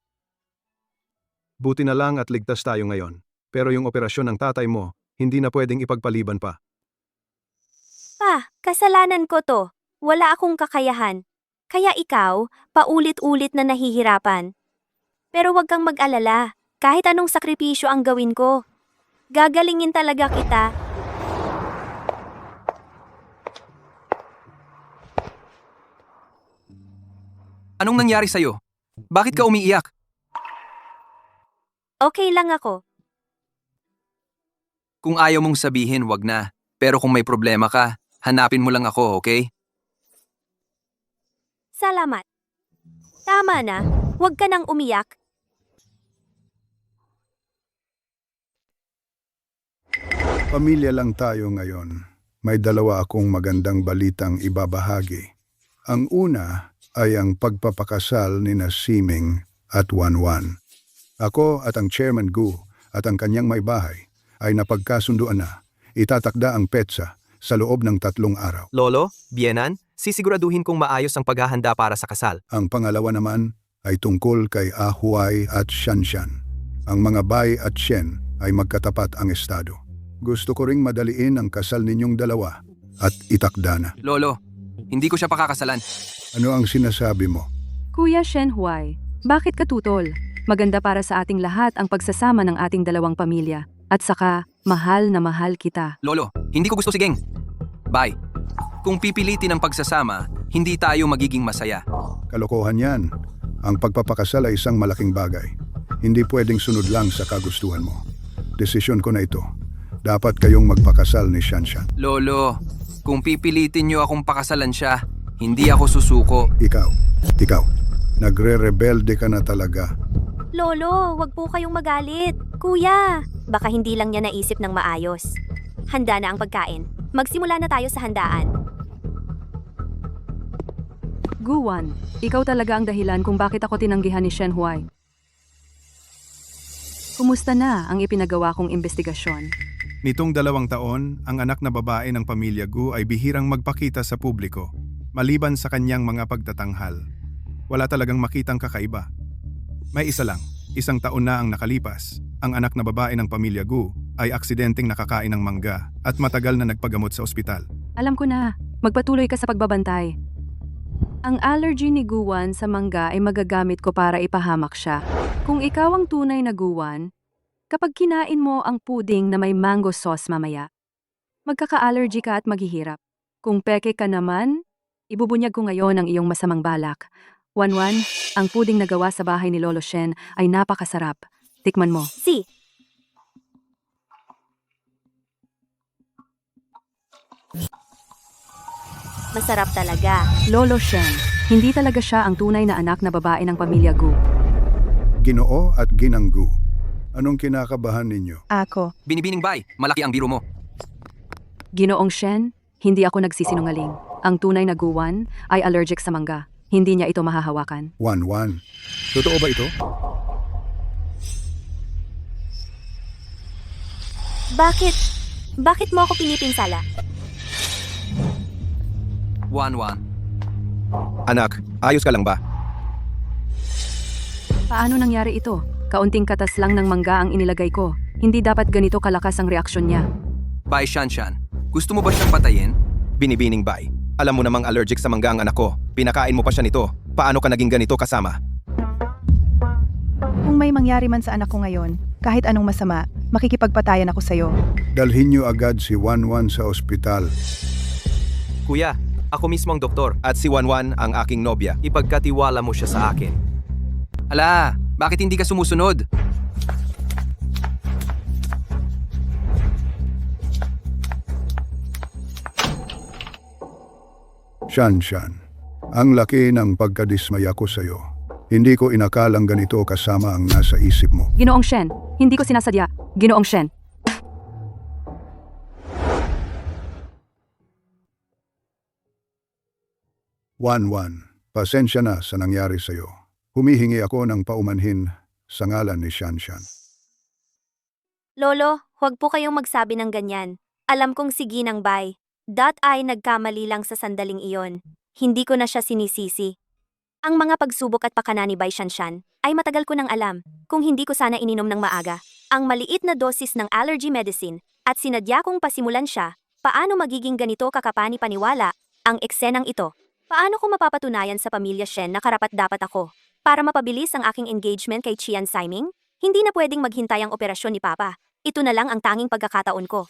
Buti na lang at ligtas tayo ngayon. Pero yung operasyon ng tatay mo, hindi na pwedeng ipagpaliban pa. Kasalanan ko to. Wala akong kakayahan. Kaya ikaw, paulit-ulit na nahihirapan. Pero wag kang mag-alala. Kahit anong sakripisyo ang gawin ko. Gagalingin talaga kita. Anong nangyari sa'yo? Bakit ka umiiyak? Okay lang ako. Kung ayaw mong sabihin, wag na. Pero kung may problema ka, hanapin mo lang ako, okay? Salamat. Tama na. Huwag ka nang umiyak. Pamilya lang tayo ngayon. May dalawa akong magandang balitang ibabahagi. Ang una ay ang pagpapakasal ni Siming at Wanwan. Ako at ang Chairman Gu at ang kanyang may bahay ay napagkasunduan na. Itatakda ang petsa sa loob ng 3 araw. Lolo, Bienan, sisiguraduhin kong maayos ang paghahanda para sa kasal. Ang pangalawa naman ay tungkol kay Ahuay at Shanshan. Ang mga Bai at Shen ay magkatapat ang estado. Gusto ko ring madaliin ang kasal ninyong dalawa at itakda na. Lolo, hindi ko siya pakakasalan. Ano ang sinasabi mo? Kuya Shenhuai, bakit ka tutol? Maganda para sa ating lahat ang pagsasama ng ating dalawang pamilya. At saka, mahal na mahal kita. Lolo, hindi ko gusto si Geng. Bye. Kung pipilitin ang pagsasama, hindi tayo magiging masaya. Kalokohan yan. Ang pagpapakasal ay isang malaking bagay. Hindi pwedeng sunod lang sa kagustuhan mo. Desisyon ko na ito. Dapat kayong magpakasal ni Shanshan. Lolo, kung pipilitin niyo akong pakasalan siya, hindi ako susuko. Ikaw, nagre-rebelde ka na talaga. Lolo, wag po kayong magalit. Kuya, baka hindi lang niya naisip ng maayos. Handa na ang pagkain. Magsimula na tayo sa handaan. Guwan, ikaw talaga ang dahilan kung bakit ako tinanggihan ni Shen Huai. Kumusta na ang ipinagawa kong investigasyon? Nitong 2 taon, ang anak na babae ng pamilya Gu ay bihirang magpakita sa publiko, maliban sa kanyang mga pagtatanghal. Wala talagang makitang kakaiba. May isa lang, 1 taon na ang nakalipas. Ang anak na babae ng pamilya Gu ay aksidenteng nakakain ng mangga at matagal na nagpagamot sa ospital. Alam ko na, magpatuloy ka sa pagbabantay. Ang allergy ni Guwan sa mangga ay magagamit ko para ipahamak siya. Kung ikaw ang tunay na Guwan, kapag kinain mo ang puding na may mango sauce mamaya, magkaka-allergy ka at maghihirap. Kung peke ka naman, ibubunyag ko ngayon ang iyong masamang balak. Wanwan, ang puding na gawa sa bahay ni Lolo Shen ay napakasarap. Tikman mo. Si, masarap talaga. Lolo Shen, hindi talaga siya ang tunay na anak na babae ng pamilya Gu. Ginoo at Ginanggu. Anong kinakabahan ninyo? Ako, Binibining Bay, malaki ang biro mo. Ginoong Shen, hindi ako nagsisinungaling. Ang tunay na Guwan ay allergic sa mangga. Hindi niya ito mahahawakan. Wan. Totoo ba ito? Bakit mo ako pinipinsala? Wanwan. Anak, ayos ka lang ba? Paano nangyari ito? Kaunting katas lang ng mangga ang inilagay ko. Hindi dapat ganito kalakas ang reaksyon niya. Bay Shanshan, gusto mo ba siyang patayin? Binibining Bay. Alam mo namang allergic sa mangga ang anak ko. Pinakain mo pa siya nito. Paano ka naging ganito kasama? kung may mangyari man sa anak ko ngayon, kahit anong masama, makikipagpatayan ako sa'yo. Dalhin niyo agad si Wanwan sa ospital. Kuya, ako mismo ang doktor at si Wanwan ang aking nobya. Ipagkatiwala mo siya sa akin. Ala, bakit hindi ka sumusunod? Shanshan, ang laki ng pagkadismaya ko sa'yo. Hindi ko inakalang ganito kasama ang nasa isip mo. Ginoong Shen, hindi ko sinasadya. Ginoong Shen. Wanwan, pasensya na sa nangyari sa'yo. Humihingi ako ng paumanhin sa ngalan ni Shanshan. Lolo, huwag po kayong magsabi ng ganyan. Alam kong si Ginang Bay. Ay nagkamali lang sa sandaling iyon. Hindi ko na siya sinisisi. Ang mga pagsubok at pakana ni Bay Shanshan ay matagal ko nang alam kung hindi ko sana ininom ng maaga. Ang maliit na dosis ng allergy medicine at sinadya kong pasimulan siya, paano magiging ganito kakapani-paniwala ang eksenang ito? Paano ko mapapatunayan sa pamilya Shen na karapat-dapat ako? Para mapabilis ang aking engagement kay Qian Siming, hindi na pwedeng maghintay ang operasyon ni Papa. Ito na lang ang tanging pagkakataon ko.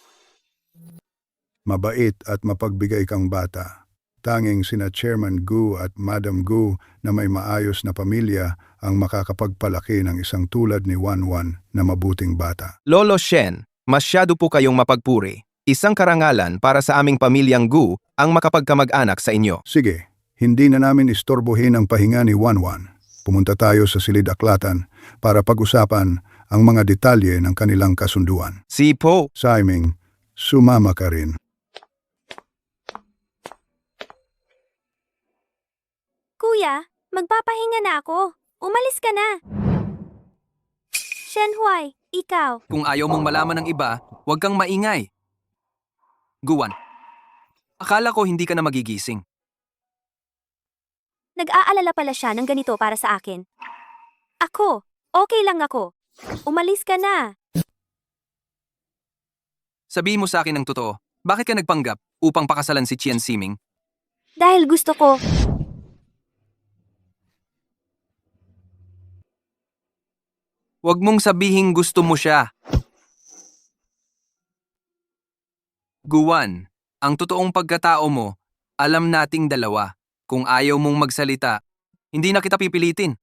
Mabait at mapagbigay kang bata. Tanging sina Chairman Gu at Madam Gu na may maayos na pamilya ang makakapagpalaki ng isang tulad ni Wanwan na mabuting bata. Lolo Shen, masyado po kayong mapagpuri. Isang karangalan para sa aming pamilyang Gu ang makapagkamag-anak sa inyo. Sige, hindi na namin istorbohin ang pahinga ni Wanwan. Pumunta tayo sa silid-aklatan para pag-usapan ang mga detalye ng kanilang kasunduan. Si Po, Siming, sumama ka rin. Kuya, magpapahinga na ako. Umalis ka na. Shenhuai, ikaw. Kung ayaw mong malaman ng iba, huwag kang maingay. Guwan, akala ko hindi ka na magigising. Nag-aalala pala siya ng ganito para sa akin. Ako, okay lang ako. Umalis ka na. Sabihin mo sa akin ng totoo, bakit ka nagpanggap upang pakasalan si Qian Siming? Dahil gusto ko. Huwag mong sabihin gusto mo siya. Guwan, Ang totoong pagkatao mo, alam nating dalawa. Kung ayaw mong magsalita, hindi na kita pipilitin.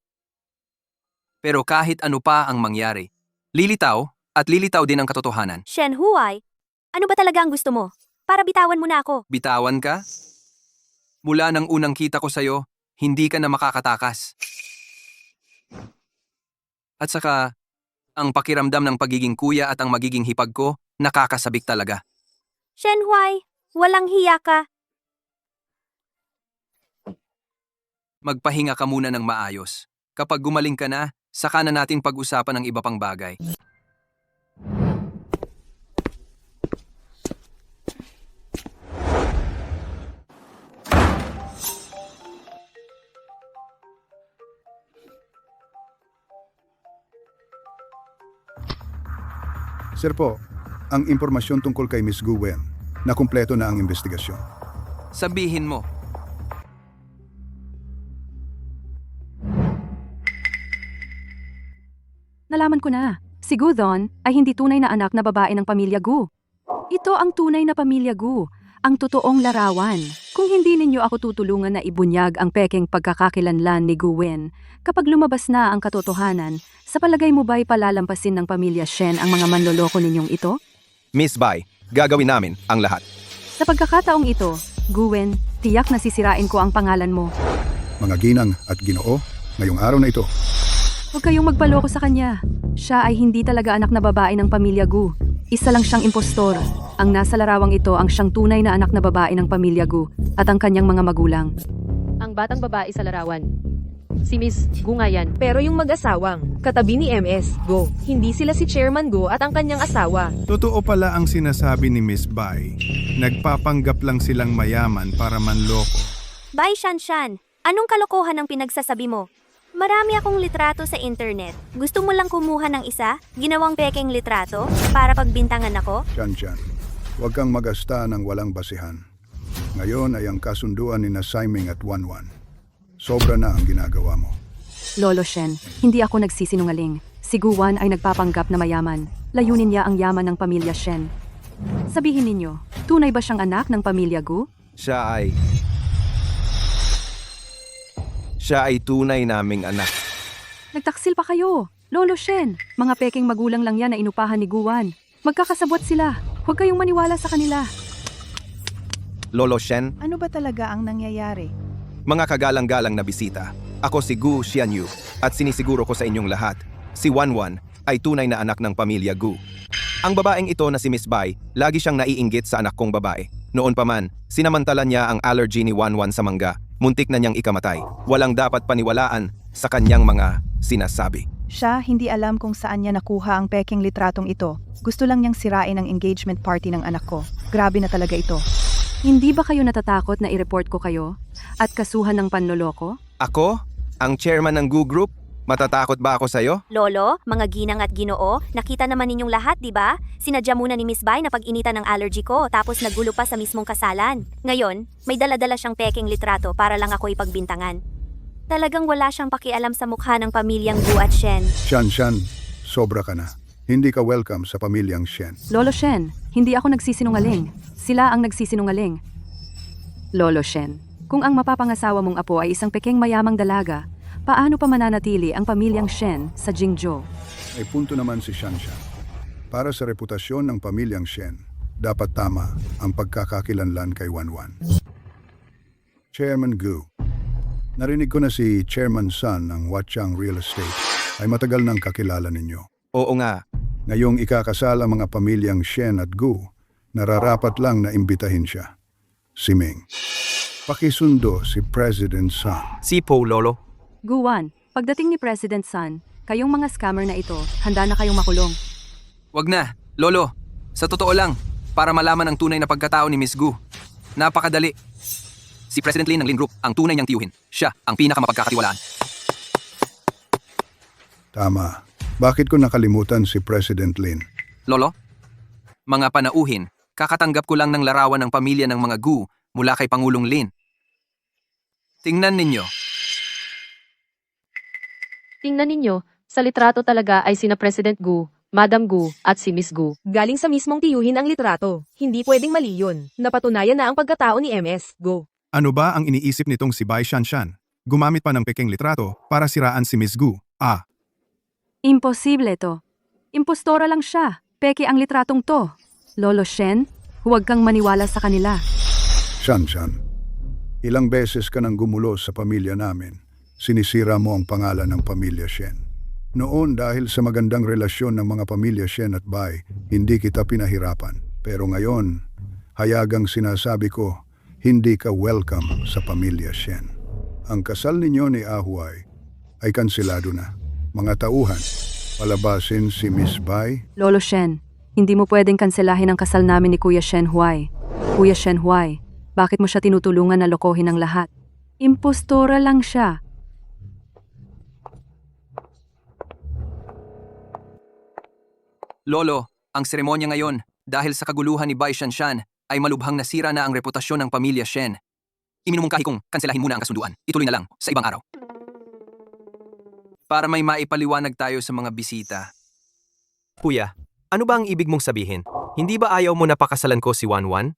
Pero kahit ano pa ang mangyari, lilitaw at lilitaw din ang katotohanan. Shen Huai, ano ba talaga ang gusto mo? Para bitawan mo na ako. Bitawan ka? Mula nang unang kita ko sa'yo, hindi ka na makakatakas. At saka, ang pakiramdam ng pagiging kuya at ang magiging hipag ko, nakakasabik talaga. Shen Huai, walang hiya ka. Magpahinga ka muna ng maayos. Kapag gumaling ka na, saka na natin pag-usapan ng iba pang bagay. Sir po, ang impormasyon tungkol kay Miss Gu Wen, na kumpleto na ang investigasyon. Sabihin mo, Nalaman ko na. Si Gu Don ay hindi tunay na anak na babae ng pamilya Gu. Ito ang tunay na pamilya Gu, ang totoong larawan. Kung hindi ninyo ako tutulungan na ibunyag ang pekeng pagkakakilanlan ni Gu Wen, kapag lumabas na ang katotohanan, sa palagay mo ba'y palalampasin ng pamilya Shen ang mga manloloko ninyong ito? Miss Bai, gagawin namin ang lahat. Sa pagkakataong ito, Gu Wen, tiyak na sisirain ko ang pangalan mo. Mga ginang at ginoo, ngayong araw na ito, Huwag kayong magpaloko sa kanya. Siya ay hindi talaga anak na babae ng pamilya Gu. Isa lang siyang impostor. Ang nasa larawang ito ang siyang tunay na anak na babae ng pamilya Gu at ang kanyang mga magulang. Ang batang babae sa larawan. Si Miss Gu nga yan. Pero yung mag-asawang, katabi ni MS, Go. Hindi sila si Chairman Go at ang kanyang asawa. Totoo pala ang sinasabi ni Miss Bai. Nagpapanggap lang silang mayaman para manloko. Bye, Shanshan. Anong kalokohan ang pinagsasabi mo? Marami akong litrato sa internet. Gusto mo lang kumuha ng isa? Ginawang pekeng litrato? Para pagbintangan ako? Chan-chan, huwag kang magasta ng walang basihan. Ngayon ay ang kasunduan ni na Siming at Wanwan. Sobra na ang ginagawa mo. Lolo Shen, hindi ako nagsisinungaling. Si Gu Wan ay nagpapanggap na mayaman. Layunin niya ang yaman ng pamilya Shen. Sabihin ninyo, tunay ba siyang anak ng pamilya Gu? Siya ay tunay naming anak. Nagtaksil pa kayo. Lolo Shen, mga peking magulang lang yan na inupahan ni Gu Wan. Magkakasabwat sila. Huwag kayong maniwala sa kanila. Lolo Shen, Ano ba talaga ang nangyayari? mga kagalang-galang na bisita. Ako si Gu Xianyu at sinisiguro ko sa inyong lahat, si Wanwan ay tunay na anak ng pamilya Gu. Ang babaeng ito na si Miss Bai, lagi siyang naiinggit sa anak kong babae. Noon pa man, sinamantala niya ang allergy ni Wanwan sa mangga. Muntik na niyang ikamatay. Walang dapat paniwalaan sa kanyang mga sinasabi. Siya hindi alam kung saan niya nakuha ang peking litratong ito. Gusto lang niyang sirain ang engagement party ng anak ko. Grabe na talaga ito. Hindi ba kayo natatakot na i-report ko kayo? At kasuhan ng panloloko? Ako? Ang chairman ng Gu Group? Matatakot ba ako sa'yo? Lolo, mga ginang at ginoo, nakita naman ninyong lahat, di ba? Sinadya muna ni Miss Bai na pag-initan ng allergy ko tapos nagulo pa sa mismong kasalan. Ngayon, may dala-dala siyang peking litrato para lang ako ipagbintangan. Talagang wala siyang pakialam sa mukha ng pamilyang Gu at Shen. Shan-shan, sobra ka na. Hindi ka welcome sa pamilyang Shen. Lolo Shen, hindi ako nagsisinungaling. Sila ang nagsisinungaling. Lolo Shen, kung ang mapapangasawa mong apo ay isang pekeng mayamang dalaga, paano pa mananatili ang pamilyang Shen sa Jingzhou? May punto naman si Shanshan. Para sa reputasyon ng pamilyang Shen, dapat tama ang pagkakakilanlan kay Wanwan. Chairman Gu, narinig ko na si Chairman Sun ng Watchang Real Estate ay matagal nang kakilala ninyo. Oo nga. Ngayong ikakasal ang mga pamilyang Shen at Gu, nararapat lang na imbitahin siya. Si Ming. Pakisundo si President Sun. Sipo, Lolo. Gu Wan, pagdating ni President Sun, kayong mga scammer na ito, handa na kayong makulong. wag na. Lolo, sa totoo lang, para malaman ang tunay na pagkatao ni Miss Gu. Napakadali. Si President Lin ng Lin Group ang tunay niyang tiyuhin. Siya ang pinakamapagkakatiwalaan. Tama. Bakit ko nakalimutan si President Lin? Lolo, mga panauhin, kakatanggap ko lang ng larawan ng pamilya ng mga Gu mula kay Pangulong Lin. Tingnan ninyo. Tingnan ninyo, sa litrato talaga ay sina President Gu, Madam Gu at si Miss Gu. Galing sa mismong tiyuhin ang litrato. Hindi pwedeng mali yun. Napatunayan na ang pagkatao ni MS. Go. Ano ba ang iniisip nitong si Bai Shanshan? Gumamit pa ng pekeng litrato para siraan si Miss Gu. Imposible to. Impostora lang siya. Peke ang litratong to. Lolo Shen, huwag kang maniwala sa kanila. Shanshan, ilang beses ka nang gumulo sa pamilya namin. Sinisira mo ang pangalan ng pamilya Shen. Noon dahil sa magandang relasyon ng mga pamilya Shen at Bai, hindi kita pinahirapan. Pero ngayon, hayagang sinasabi ko, hindi ka welcome sa pamilya Shen. Ang kasal ninyo ni Ahuay ay kanselado na. Mga tauhan, palabasin si Miss Bai. Lolo Shen, hindi mo pwedeng kanselahin ang kasal namin ni Kuya Shen Huai. Kuya Shen Huai, bakit mo siya tinutulungan na lokohin ang lahat? Impostora lang siya. Lolo, ang seremonya ngayon, dahil sa kaguluhan ni Bai Shanshan, ay malubhang nasira na ang reputasyon ng pamilya Shen. Iminumungkahi kong kanselahin muna ang kasunduan. Ituloy na lang sa ibang araw. Para may maipaliwanag tayo sa mga bisita. Kuya, ano ba ang ibig mong sabihin? Hindi ba ayaw mo na pakasalan ko si Wanwan?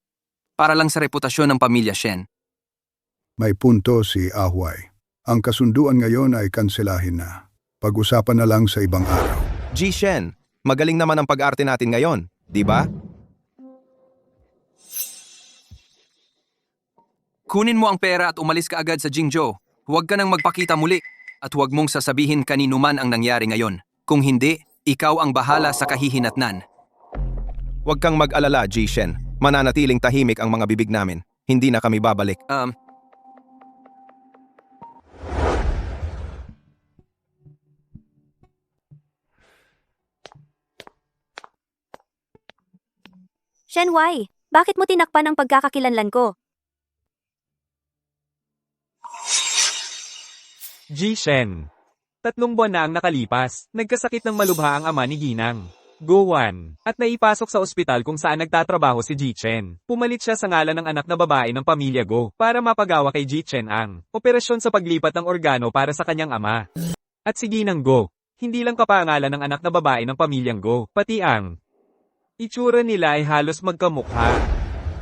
Para lang sa reputasyon ng pamilya Shen. May punto si Ahuay. Ang kasunduan ngayon ay kanselahin na. Pag-usapan na lang sa ibang araw. Ji Shen, magaling naman ang pag-arte natin ngayon, di ba? Kunin mo ang pera at umalis ka agad sa Jingzhou. Huwag ka nang magpakita muli. At huwag mong sasabihin kanino man ang nangyari ngayon. Kung hindi, ikaw ang bahala sa kahihinatnan. Huwag kang mag-alala, Ji Shen. Mananatiling tahimik ang mga bibig namin. Hindi na kami babalik. Shen Wai, bakit mo tinakpan ang pagkakakilanlan ko? Ji Shen. 3 buwan na ang nakalipas, nagkasakit ng malubha ang ama ni Ginang. Gowan, at naipasok sa ospital kung saan nagtatrabaho si Ji Chen. Pumalit siya sa ngalan ng anak na babae ng pamilya Go para mapagawa kay Ji Chen ang operasyon sa paglipat ng organo para sa kanyang ama. At si Ginang Go, hindi lang kapangalan ng anak na babae ng pamilyang Go, pati ang itsura nila ay halos magkamukha.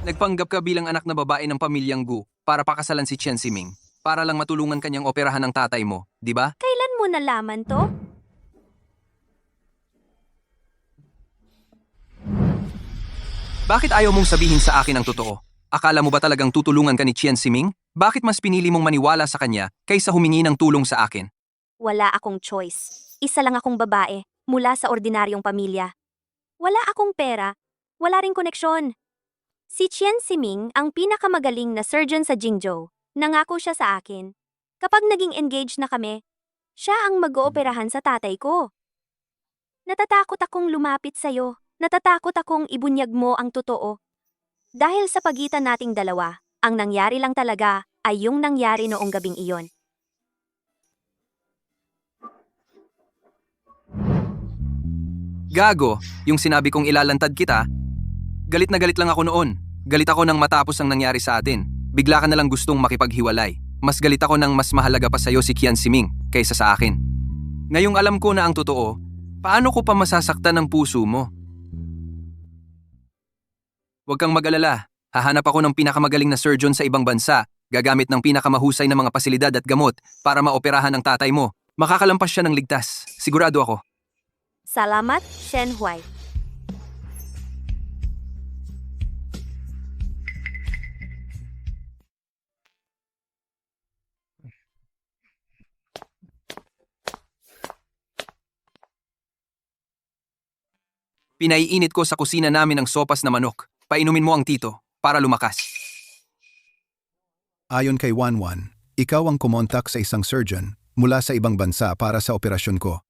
Nagpanggap ka bilang anak na babae ng pamilyang Gu para pakasalan si Chen Siming. Para lang matulungan kanyang operahan ng tatay mo, di ba? Kailan mo nalaman to? Bakit ayaw mong sabihin sa akin ang totoo? Akala mo ba talagang tutulungan ka ni Chen Siming? Bakit mas pinili mong maniwala sa kanya kaysa humingi ng tulong sa akin? Wala akong choice. Isa lang akong babae, mula sa ordinaryong pamilya. Wala akong pera, wala ring koneksyon. Si Chen Siming ang pinakamagaling na surgeon sa Jingzhou. Nangako siya sa akin. Kapag naging engaged na kami, siya ang mag-ooperahan sa tatay ko. Natatakot akong lumapit sa'yo. Natatakot akong ibunyag mo ang totoo. Dahil sa pagitan nating dalawa, ang nangyari lang talaga ay yung nangyari noong gabing iyon. Gago, yung sinabi kong ilalantad kita. Galit na galit lang ako noon. Galit ako nang matapos ang nangyari sa atin. Bigla ka nalang gustong makipaghiwalay. Mas galit ako nang mas mahalaga pa sa'yo si Qian Siming kaysa sa akin. Ngayong alam ko na ang totoo, paano ko pa masasaktan ang puso mo? Huwag kang mag-alala. Hahanap ako ng pinakamagaling na surgeon sa ibang bansa, gagamit ng pinakamahusay na mga pasilidad at gamot para maoperahan ang tatay mo. Makakalampas siya ng ligtas. Sigurado ako. Salamat, Shen Huai. Pinaiinit ko sa kusina namin ang sopas na manok. Painumin mo ang tito para lumakas. Ayon kay Wanwan, ikaw ang kumontak sa isang surgeon mula sa ibang bansa para sa operasyon ko.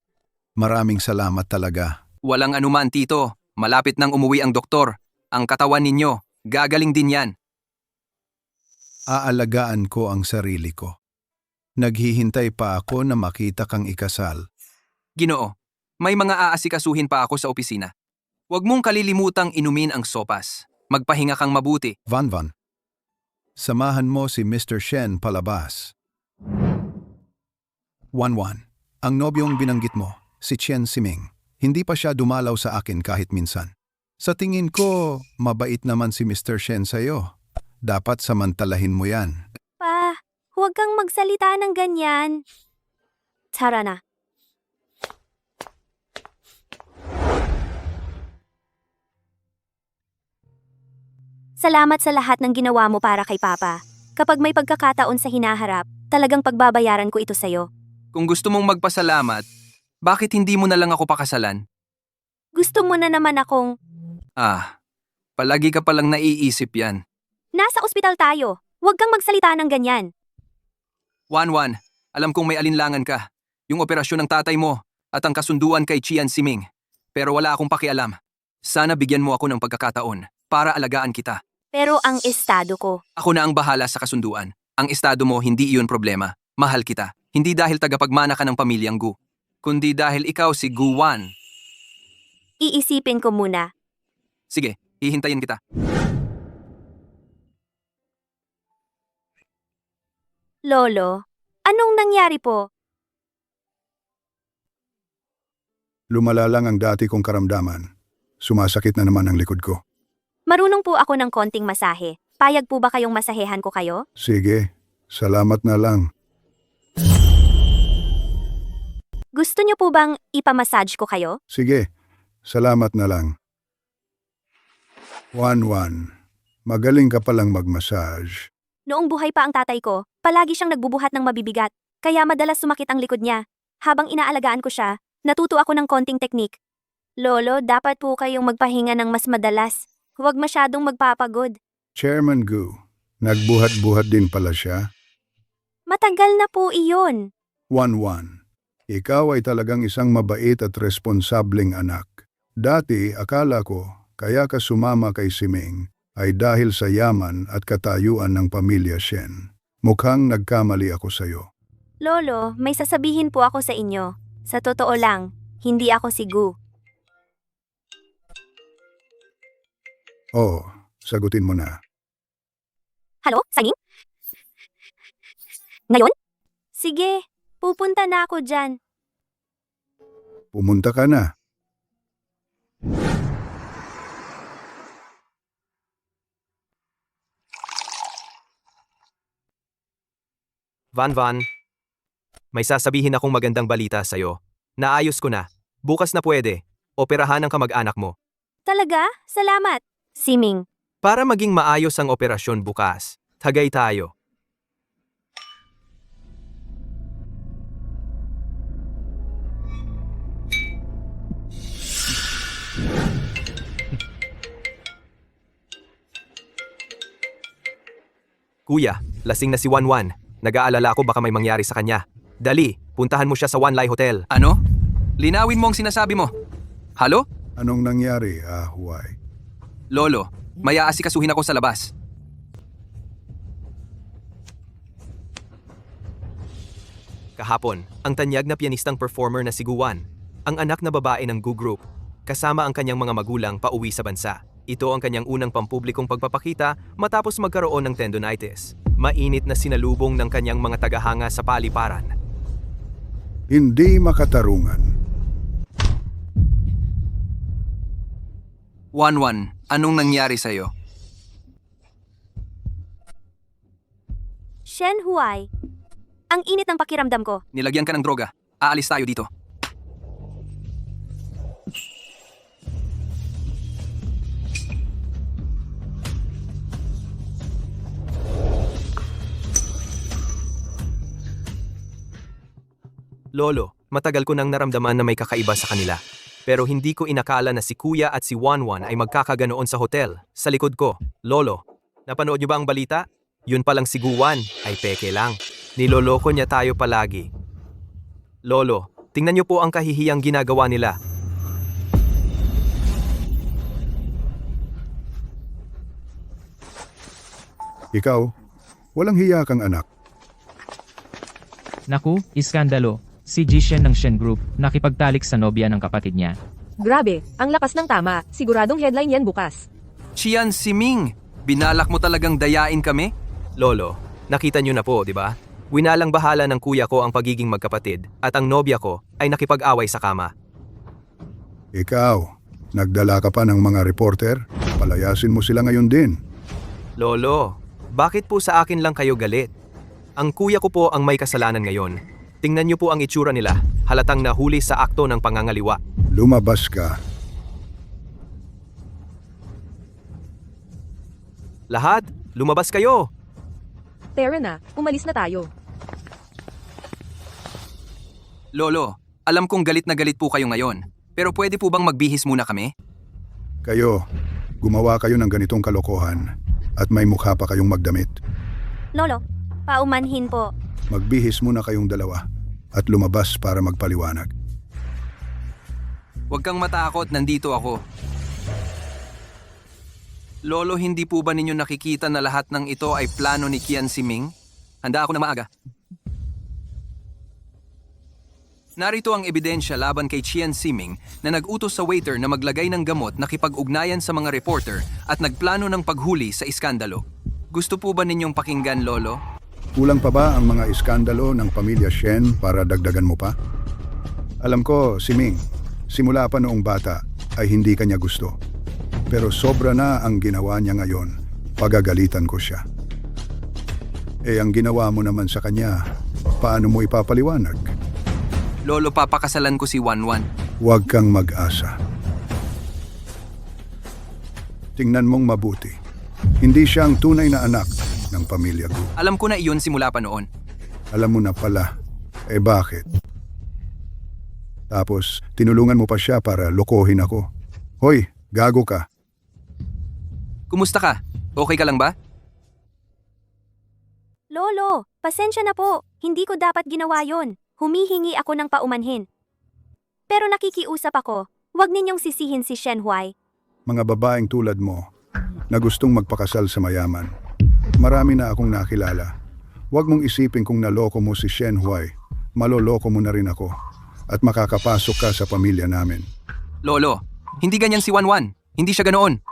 Maraming salamat talaga. Walang anuman, tito. Malapit nang umuwi ang doktor. Ang katawan ninyo, gagaling din yan. Aalagaan ko ang sarili ko. Naghihintay pa ako na makita kang ikasal. Ginoo, may mga aasikasuhin pa ako sa opisina. Huwag mong kalilimutang inumin ang sopas. Magpahinga kang mabuti. Vanvan, samahan mo si Mr. Shen palabas. Wanwan, ang nobyong binanggit mo, si Chen Siming, Hindi pa siya dumalaw sa akin kahit minsan. Sa tingin ko, mabait naman si Mr. Shen sa'yo. Dapat samantalahin mo yan. Pa, huwag kang magsalita ng ganyan. Tara na. Salamat sa lahat ng ginawa mo para kay Papa. Kapag may pagkakataon sa hinaharap, talagang pagbabayaran ko ito sa'yo. Kung gusto mong magpasalamat, bakit hindi mo na lang ako pakasalan? Gusto mo na naman akong... Palagi ka palang naiisip yan. Nasa ospital tayo. Huwag kang magsalita ng ganyan. Wan, alam kong may alinlangan ka. Yung operasyon ng tatay mo at ang kasunduan kay Chian Siming. Pero wala akong pakialam. Sana bigyan mo ako ng pagkakataon para alagaan kita. Pero ang estado ko... Ako na ang bahala sa kasunduan. Ang estado mo, hindi iyon problema. Mahal kita. Hindi dahil tagapagmana ka ng pamilyang Gu. Kundi dahil ikaw si Gu Wan. Iisipin ko muna. Sige, hihintayin kita. Lolo, anong nangyari po? Lumala lang ang dati kong karamdaman. Sumasakit na naman ang likod ko. Marunong po ako ng konting masahe. Payag po ba kayong masahehan ko kayo? Sige, salamat na lang. Gusto niyo po bang ipamassage ko kayo? Sige, salamat na lang. Wan, magaling ka palang magmassage. Noong buhay pa ang tatay ko, palagi siyang nagbubuhat ng mabibigat. Kaya madalas sumakit ang likod niya. Habang inaalagaan ko siya, natuto ako ng konting teknik. Lolo, dapat po kayong magpahinga ng mas madalas. Huwag masyadong magpapagod. Chairman Gu, nagbuhat-buhat din pala siya. Matagal na po iyon. Wan, ikaw ay talagang isang mabait at responsableng anak. Dati, akala ko, kaya ka sumama kay Siming ay dahil sa yaman at katayuan ng pamilya Shen. Mukhang nagkamali ako sa'yo. Lolo, may sasabihin po ako sa inyo. Sa totoo lang, hindi ako si Gu. Oo, sagutin mo na. Halo, Siming? Ngayon? Sige, pupunta na ako dyan. Pumunta ka na. Van, may sasabihin akong magandang balita sa'yo. Naayos ko na. Bukas na pwede. Operahan ang kamag-anak mo. Talaga? Salamat. Siming, Para maging maayos ang operasyon bukas, tagay tayo. Kuya, lasing na si Wanwan. Nag-aalala ako baka may mangyari sa kanya. Dali, puntahan mo siya sa Wanlay Hotel. Ano? Linawin mo ang sinasabi mo. Halo? Anong nangyari, Huay? Lolo, may aasikasuhin ako sa labas. Kahapon, ang tanyag na pianistang performer na si Guwan, ang anak na babae ng Gu Group, kasama ang kanyang mga magulang pauwi sa bansa. Ito ang kanyang unang pampublikong pagpapakita matapos magkaroon ng tendonitis. Mainit na sinalubong ng kanyang mga tagahanga sa paliparan. Hindi makatarungan. Wanwan, anong nangyari sa'yo? Shen Huai. Ang init ng pakiramdam ko. Nilagyan ka ng droga. Aalis tayo dito. Lolo, matagal ko nang naramdaman na may kakaiba sa kanila. Pero hindi ko inakala na si Kuya at si Wanwan ay magkakaganoon sa hotel, sa likod ko. Lolo, napanood niyo ba ang balita? Yun palang si Guwan ay peke lang. Niloloko niya tayo palagi. Lolo, tingnan niyo po ang kahihiyang ginagawa nila. Ikaw, walang hiya kang anak. Naku, iskandalo. Si Jishen ng Shen Group, nakipagtalik sa nobya ng kapatid niya. Grabe, ang lakas ng tama. Siguradong headline yan bukas. Chian Siming, binalak mo talagang dayain kami? Lolo, nakita niyo na po, di ba? Winalang bahala ng kuya ko ang pagiging magkapatid at ang nobya ko ay nakipag-away sa kama. Ikaw, nagdala ka pa ng mga reporter? Palayasin mo sila ngayon din. Lolo, bakit po sa akin lang kayo galit? Ang kuya ko po ang may kasalanan ngayon. Tingnan niyo po ang itsura nila, halatang nahuli sa akto ng pangangaliwa. Lumabas ka. Lahat, lumabas kayo! Tara na, umalis na tayo. Lolo, alam kong galit na galit po kayo ngayon. Pero pwede po bang magbihis muna kami? Kayo, gumawa kayo ng ganitong kalokohan at may mukha pa kayong magdamit. Lolo, paumanhin po. Magbihis muna kayong dalawa at lumabas para magpaliwanag. Huwag kang matakot, nandito ako. Lolo, hindi po ba ninyo nakikita na lahat ng ito ay plano ni Qian Siming? Handa ako na maaga. Narito ang ebidensya laban kay Qian Siming na nag-utos sa waiter na maglagay ng gamot na kipag-ugnayan sa mga reporter at nagplano ng paghuli sa iskandalo. Gusto po ba ninyong pakinggan, Lolo? Kulang pa ba ang mga iskandalo ng pamilya Shen para dagdagan mo pa? Alam ko, si Ming, simula pa noong bata ay hindi kanya gusto. Pero sobra na ang ginawa niya ngayon, pagagalitan ko siya. Ang ginawa mo naman sa kanya, paano mo ipapaliwanag? Lolo, papakasalan ko si Wanwan. Huwag kang mag-asa. Tingnan mong mabuti. Hindi siya ang tunay na anak ng pamilya Gu. Alam ko na iyon simula pa noon. Alam mo na pala. Bakit? Tapos, tinulungan mo pa siya para lokohin ako. Hoy, gago ka. Kumusta ka? Okay ka lang ba? Lolo, pasensya na po. Hindi ko dapat ginawa yon. Humihingi ako ng paumanhin. Pero nakikiusap ako, huwag ninyong sisihin si Shen Huai. Mga babaeng tulad mo na gustong magpakasal sa mayaman. Marami na akong nakilala. Huwag mong isipin kung naloko mo si Shen Huai. Maloloko mo na rin ako. At makakapasok ka sa pamilya namin. Lolo, hindi ganyan si Wanwan. Hindi siya ganoon.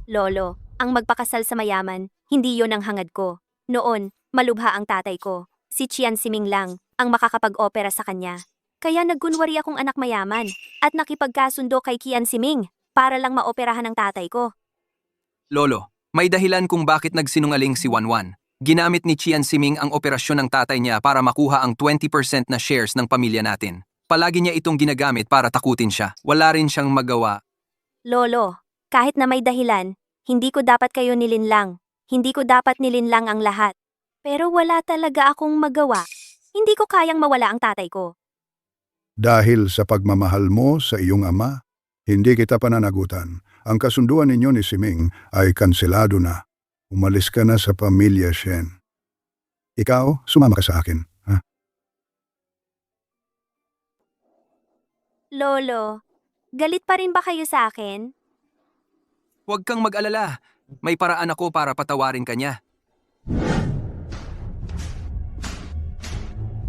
Lolo, ang magpakasal sa mayaman, hindi yon ang hangad ko. Noon, malubha ang tatay ko. Si Qian Siming lang ang makakapag-opera sa kanya. Kaya nagkunwari akong anak mayaman at nakipagkasundo kay Qian Siming para lang maoperahan ng tatay ko. Lolo, may dahilan kung bakit nagsinungaling si Wanwan. Ginamit ni Qian Siming ang operasyon ng tatay niya para makuha ang 20% na shares ng pamilya natin. Palagi niya itong ginagamit para takutin siya. Wala rin siyang magawa. Lolo, kahit na may dahilan, hindi ko dapat kayo nilinlang. Hindi ko dapat nilinlang ang lahat. Pero wala talaga akong magawa. Hindi ko kayang mawala ang tatay ko. Dahil sa pagmamahal mo sa iyong ama, hindi kita pananagutan. Ang kasunduan ninyo ni Siming ay kanselado na. Umalis ka na sa pamilya Shen. Ikaw, sumama ka sa akin. Ha? Lolo, galit pa rin ba kayo sa akin? Huwag kang mag-alala. May paraan ako para patawarin ka niya.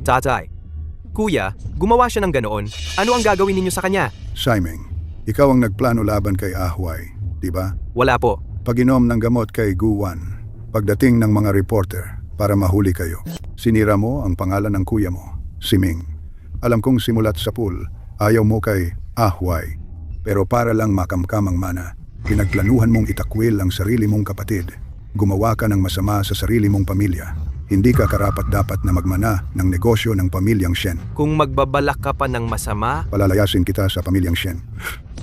Tatay. Kuya, gumawa siya ng ganoon. Ano ang gagawin ninyo sa kanya? Siming, ikaw ang nagplano laban kay Ahway, di ba? Wala po. Pag-inom ng gamot kay Guwan, pagdating ng mga reporter para mahuli kayo. Sinira mo ang pangalan ng kuya mo, Siming. Alam kong simulat sa pool, ayaw mo kay Ahway. Pero para lang makamkam ang mana, pinagplanuhan mong itakwil ang sarili mong kapatid. Gumawa ka ng masama sa sarili mong pamilya. Hindi ka karapat-dapat na magmana ng negosyo ng pamilyang Shen. Kung magbabalak ka pa ng masama, Palalayasin kita sa pamilyang Shen.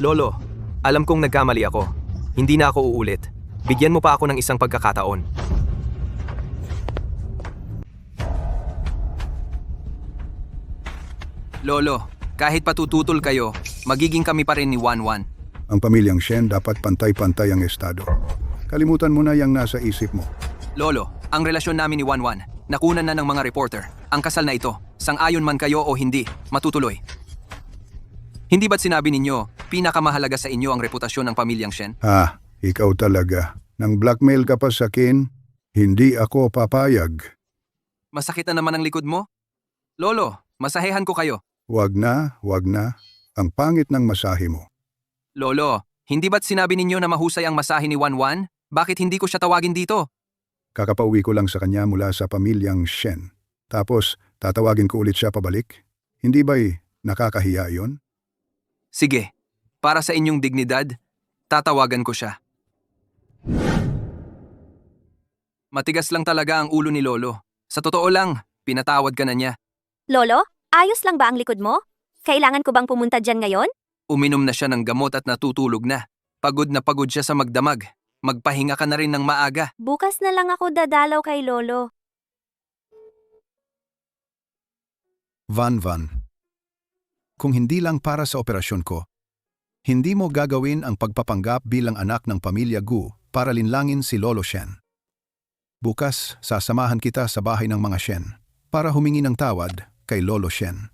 Lolo, alam kong nagkamali ako. Hindi na ako uulit. Bigyan mo pa ako ng isang pagkakataon. Lolo, kahit patututol kayo, magiging kami pa rin ni Wanwan. Ang pamilyang Shen dapat pantay-pantay ang estado. Kalimutan mo na yung nasa isip mo. Lolo, ang relasyon namin ni Wanwan, nakunan na ng mga reporter. Ang kasal na ito, sang-ayon man kayo o hindi, matutuloy. Hindi ba't sinabi ninyo, pinakamahalaga sa inyo ang reputasyon ng pamilyang Shen? Ikaw talaga. Nang blackmail ka pa sa akin, hindi ako papayag. Masakit na naman ang likod mo? Lolo, masahehan ko kayo. Wag na, wag na. Ang pangit ng masahe mo. Lolo, hindi ba't sinabi ninyo na mahusay ang masahe ni Wanwan? Bakit hindi ko siya tawagin dito? Kakapauwi ko lang sa kanya mula sa pamilyang Shen. Tapos, tatawagin ko ulit siya pabalik? Hindi ba'y nakakahiya yon? Sige, Para sa inyong dignidad, tatawagan ko siya. Matigas lang talaga ang ulo ni Lolo. Sa totoo lang, pinatawad ka na niya. Lolo, ayos lang ba ang likod mo? Kailangan ko bang pumunta dyan ngayon? Uminom na siya ng gamot at natutulog na. Pagod na pagod siya sa magdamag. Magpahinga ka na rin ng maaga. Bukas na lang ako dadalaw kay Lolo. Van. Kung hindi lang para sa operasyon ko, hindi mo gagawin ang pagpapanggap bilang anak ng pamilya Gu para linlangin si Lolo Shen. Bukas, sasamahan kita sa bahay ng mga Shen para humingi ng tawad kay Lolo Shen.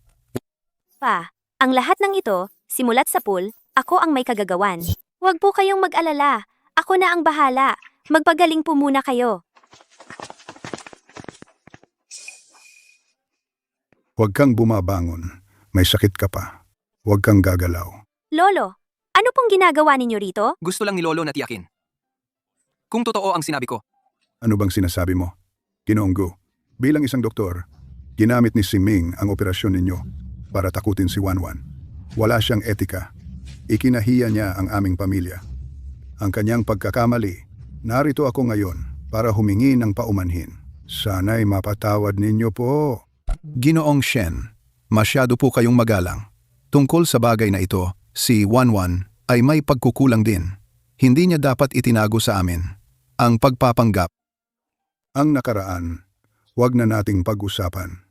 Pa, ang lahat ng ito, simulat sa pool, ako ang may kagagawan. Huwag po kayong mag-alala. Ako na ang bahala. Magpagaling po muna kayo. Huwag kang bumabangon. May sakit ka pa. Huwag kang gagalaw. Lolo, ano pong ginagawa ninyo rito? Gusto lang ni Lolo na tiyakin. Kung totoo ang sinabi ko, Ano bang sinasabi mo? Ginoong Gu, bilang isang doktor, ginamit ni Siming ang operasyon ninyo para takutin si Wanwan. Wala siyang etika. Ikinahiya niya ang aming pamilya. Ang kanyang pagkakamali, narito ako ngayon para humingi ng paumanhin. Sana'y mapatawad ninyo po. Ginoong Shen, masyado po kayong magalang. Tungkol sa bagay na ito, si Wanwan ay may pagkukulang din. Hindi niya dapat itinago sa amin. Ang pagpapanggap. Ang nakaraan, huwag na nating pag-usapan.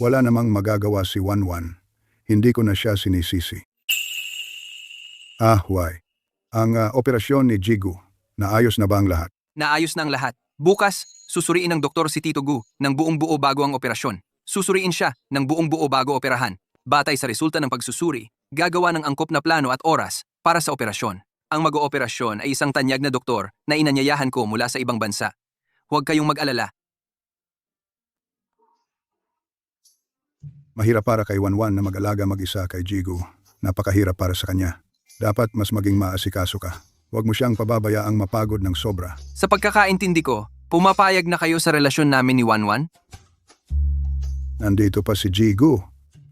Wala namang magagawa si Wanwan. Hindi ko na siya sinisisi. Huway. Ang operasyon ni Jigu, naayos na ba ang lahat? naayos na ang lahat. Bukas, susuriin ng doktor si Tito Gu ng buong buo bago ang operasyon. Susuriin siya ng buong buo bago operahan. Batay sa resulta ng pagsusuri, gagawa ng angkop na plano at oras para sa operasyon. Ang mag-ooperasyon ay isang tanyag na doktor na inanyayahan ko mula sa ibang bansa. Huwag kayong mag-alala. Mahirap para kay Wanwan na mag-alaga mag-isa kay Jigu. Napakahirap para sa kanya. Dapat mas maging maasikaso ka. Huwag mo siyang pababayaang mapagod ng sobra. Sa pagkakaintindi ko, pumapayag na kayo sa relasyon namin ni Wanwan? Nandito pa si Jigu.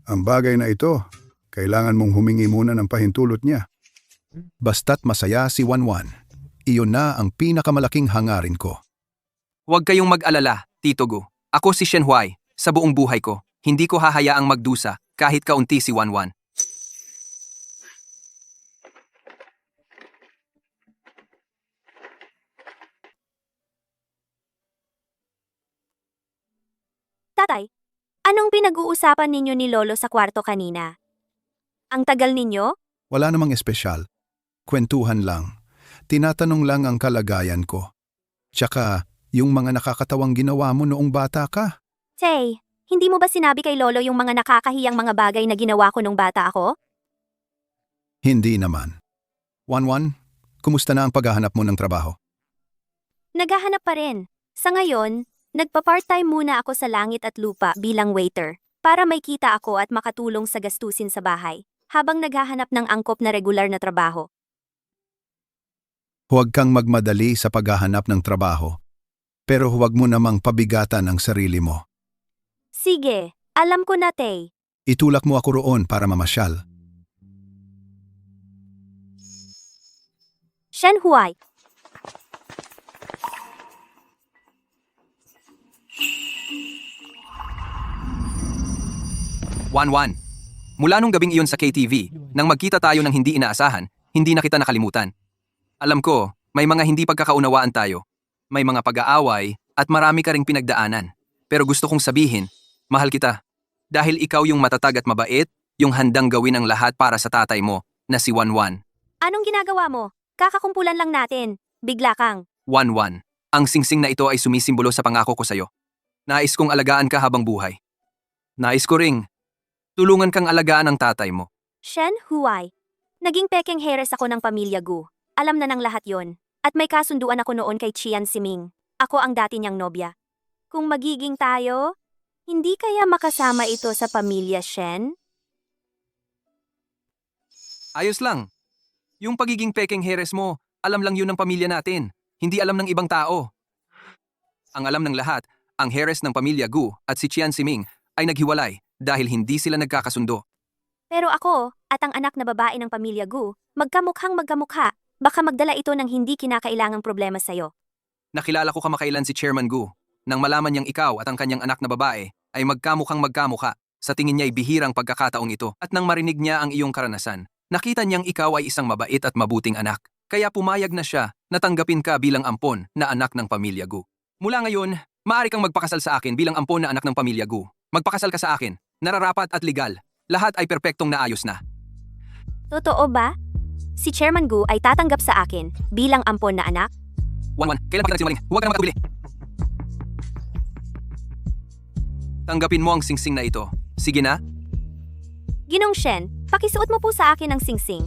Ang bagay na ito, kailangan mong humingi muna ng pahintulot niya. Basta't masaya si Wanwan, iyon na ang pinakamalaking hangarin ko. Huwag kayong mag-alala, Tito Gu. Ako si Shen Huai. Sa buong buhay ko, hindi ko hahayaang magdusa kahit kaunti si Wanwan. Tatay, anong pinag-uusapan ninyo ni Lolo sa kwarto kanina? Ang tagal ninyo? Wala namang espesyal. Kwentuhan lang. Tinatanong lang ang kalagayan ko. Tsaka, yung mga nakakatawang ginawa mo noong bata ka. Tay, hindi mo ba sinabi kay Lolo yung mga nakakahiyang mga bagay na ginawa ko nung bata ako? Hindi naman. Wanwan, kumusta na ang paghahanap mo ng trabaho? Naghahanap pa rin. Sa ngayon, nagpa-part-time muna ako sa langit at lupa bilang waiter para may kita ako at makatulong sa gastusin sa bahay habang naghahanap ng angkop na regular na trabaho. Huwag kang magmadali sa paghahanap ng trabaho. Pero huwag mo namang pabigatan ang sarili mo. Sige, alam ko na, Tay. Itulak mo ako roon para mamasyal. Shen Huai. Wanwan. Mula nung gabing iyon sa KTV, nang magkita tayo ng hindi inaasahan, hindi na kita nakalimutan. Alam ko, may mga hindi pagkakaunawaan tayo. May mga pag-aaway at marami ka ring pinagdaanan. Pero gusto kong sabihin, mahal kita. Dahil ikaw yung matatag at mabait, yung handang gawin ang lahat para sa tatay mo, na si Wanwan. Anong ginagawa mo? Kakakumpulan lang natin. Bigla kang. Wanwan. Ang singsing na ito ay sumisimbolo sa pangako ko sa'yo. Nais kong alagaan ka habang buhay. Nais ko ring tulungan kang alagaan ang tatay mo. Shen Huai. Naging pekeng heres ako ng pamilya Gu. Alam na ng lahat yon. At may kasunduan ako noon kay Qian Siming. Ako ang dati niyang nobya. Kung magiging tayo, hindi kaya makasama ito sa pamilya Shen? Ayos lang. Yung pagiging pekeng heres mo, alam lang yun ng pamilya natin. Hindi alam ng ibang tao. Ang alam ng lahat, ang heres ng pamilya Gu at si Qian Siming ay naghiwalay dahil hindi sila nagkakasundo. Pero ako, at ang anak na babae ng pamilya Gu, magkamukhang magkamukha, baka magdala ito ng hindi kinakailangang problema sa'yo. Nakilala ko kamakailan si Chairman Gu. Nang malaman niyang ikaw at ang kanyang anak na babae ay magkamukhang magkamukha, sa tingin niya ay bihirang pagkakataong ito at nang marinig niya ang iyong karanasan, nakita niyang ikaw ay isang mabait at mabuting anak. Kaya pumayag na siya na tanggapin ka bilang ampon na anak ng pamilya Gu. Mula ngayon, maaari kang magpakasal sa akin bilang ampon na anak ng pamilya Gu. Magpakasal ka sa akin, nararapat at legal. Lahat ay perpektong naayos na. Totoo ba? Si Chairman Gu ay tatanggap sa akin bilang ampon na anak? Wan, kailan pa kita nagsinungaling? Huwag ka na magkatubili. Tanggapin mo ang singsing na ito. Sige na. Ginong Shen, pakisuot mo po sa akin ang singsing.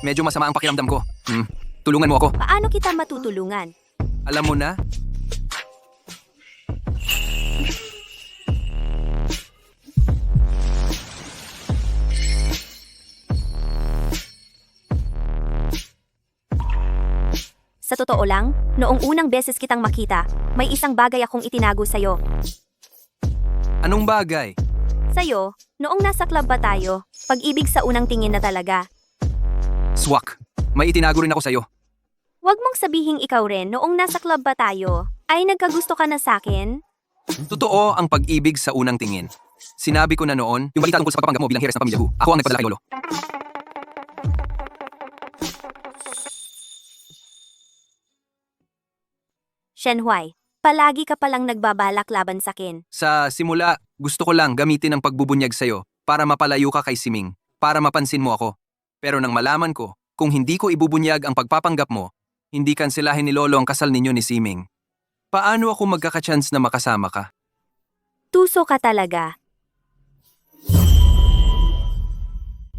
Medyo masama ang pakiramdam ko. Tulungan mo ako. Paano kita matutulungan? Alam mo na? Sa totoo lang, noong unang beses kitang makita, may isang bagay akong itinago sa'yo. Anong bagay? Sa'yo, noong nasa club ba tayo, pag-ibig sa unang tingin na talaga. Swak. May itinago rin ako sa'yo. Huwag mong sabihing ikaw rin noong nasa club ba tayo, ay nagkagusto ka na sa'kin? Totoo ang pag-ibig sa unang tingin. Sinabi ko na noon, yung balita tungkol sa pagpapanggap mo bilang heres ng pamilya Gu, ako ang nagpadala kay Lolo. Shenhuai, palagi ka palang nagbabalak laban sa'kin. Sa simula, gusto ko lang gamitin ang pagbubunyag sa'yo para mapalayo ka kay Siming, para mapansin mo ako. Pero nang malaman ko, kung hindi ko ibubunyag ang pagpapanggap mo, hindi kanselahin ni Lolo ang kasal ninyo ni Siming. Paano ako magkaka-chance na makasama ka? Tuso ka talaga.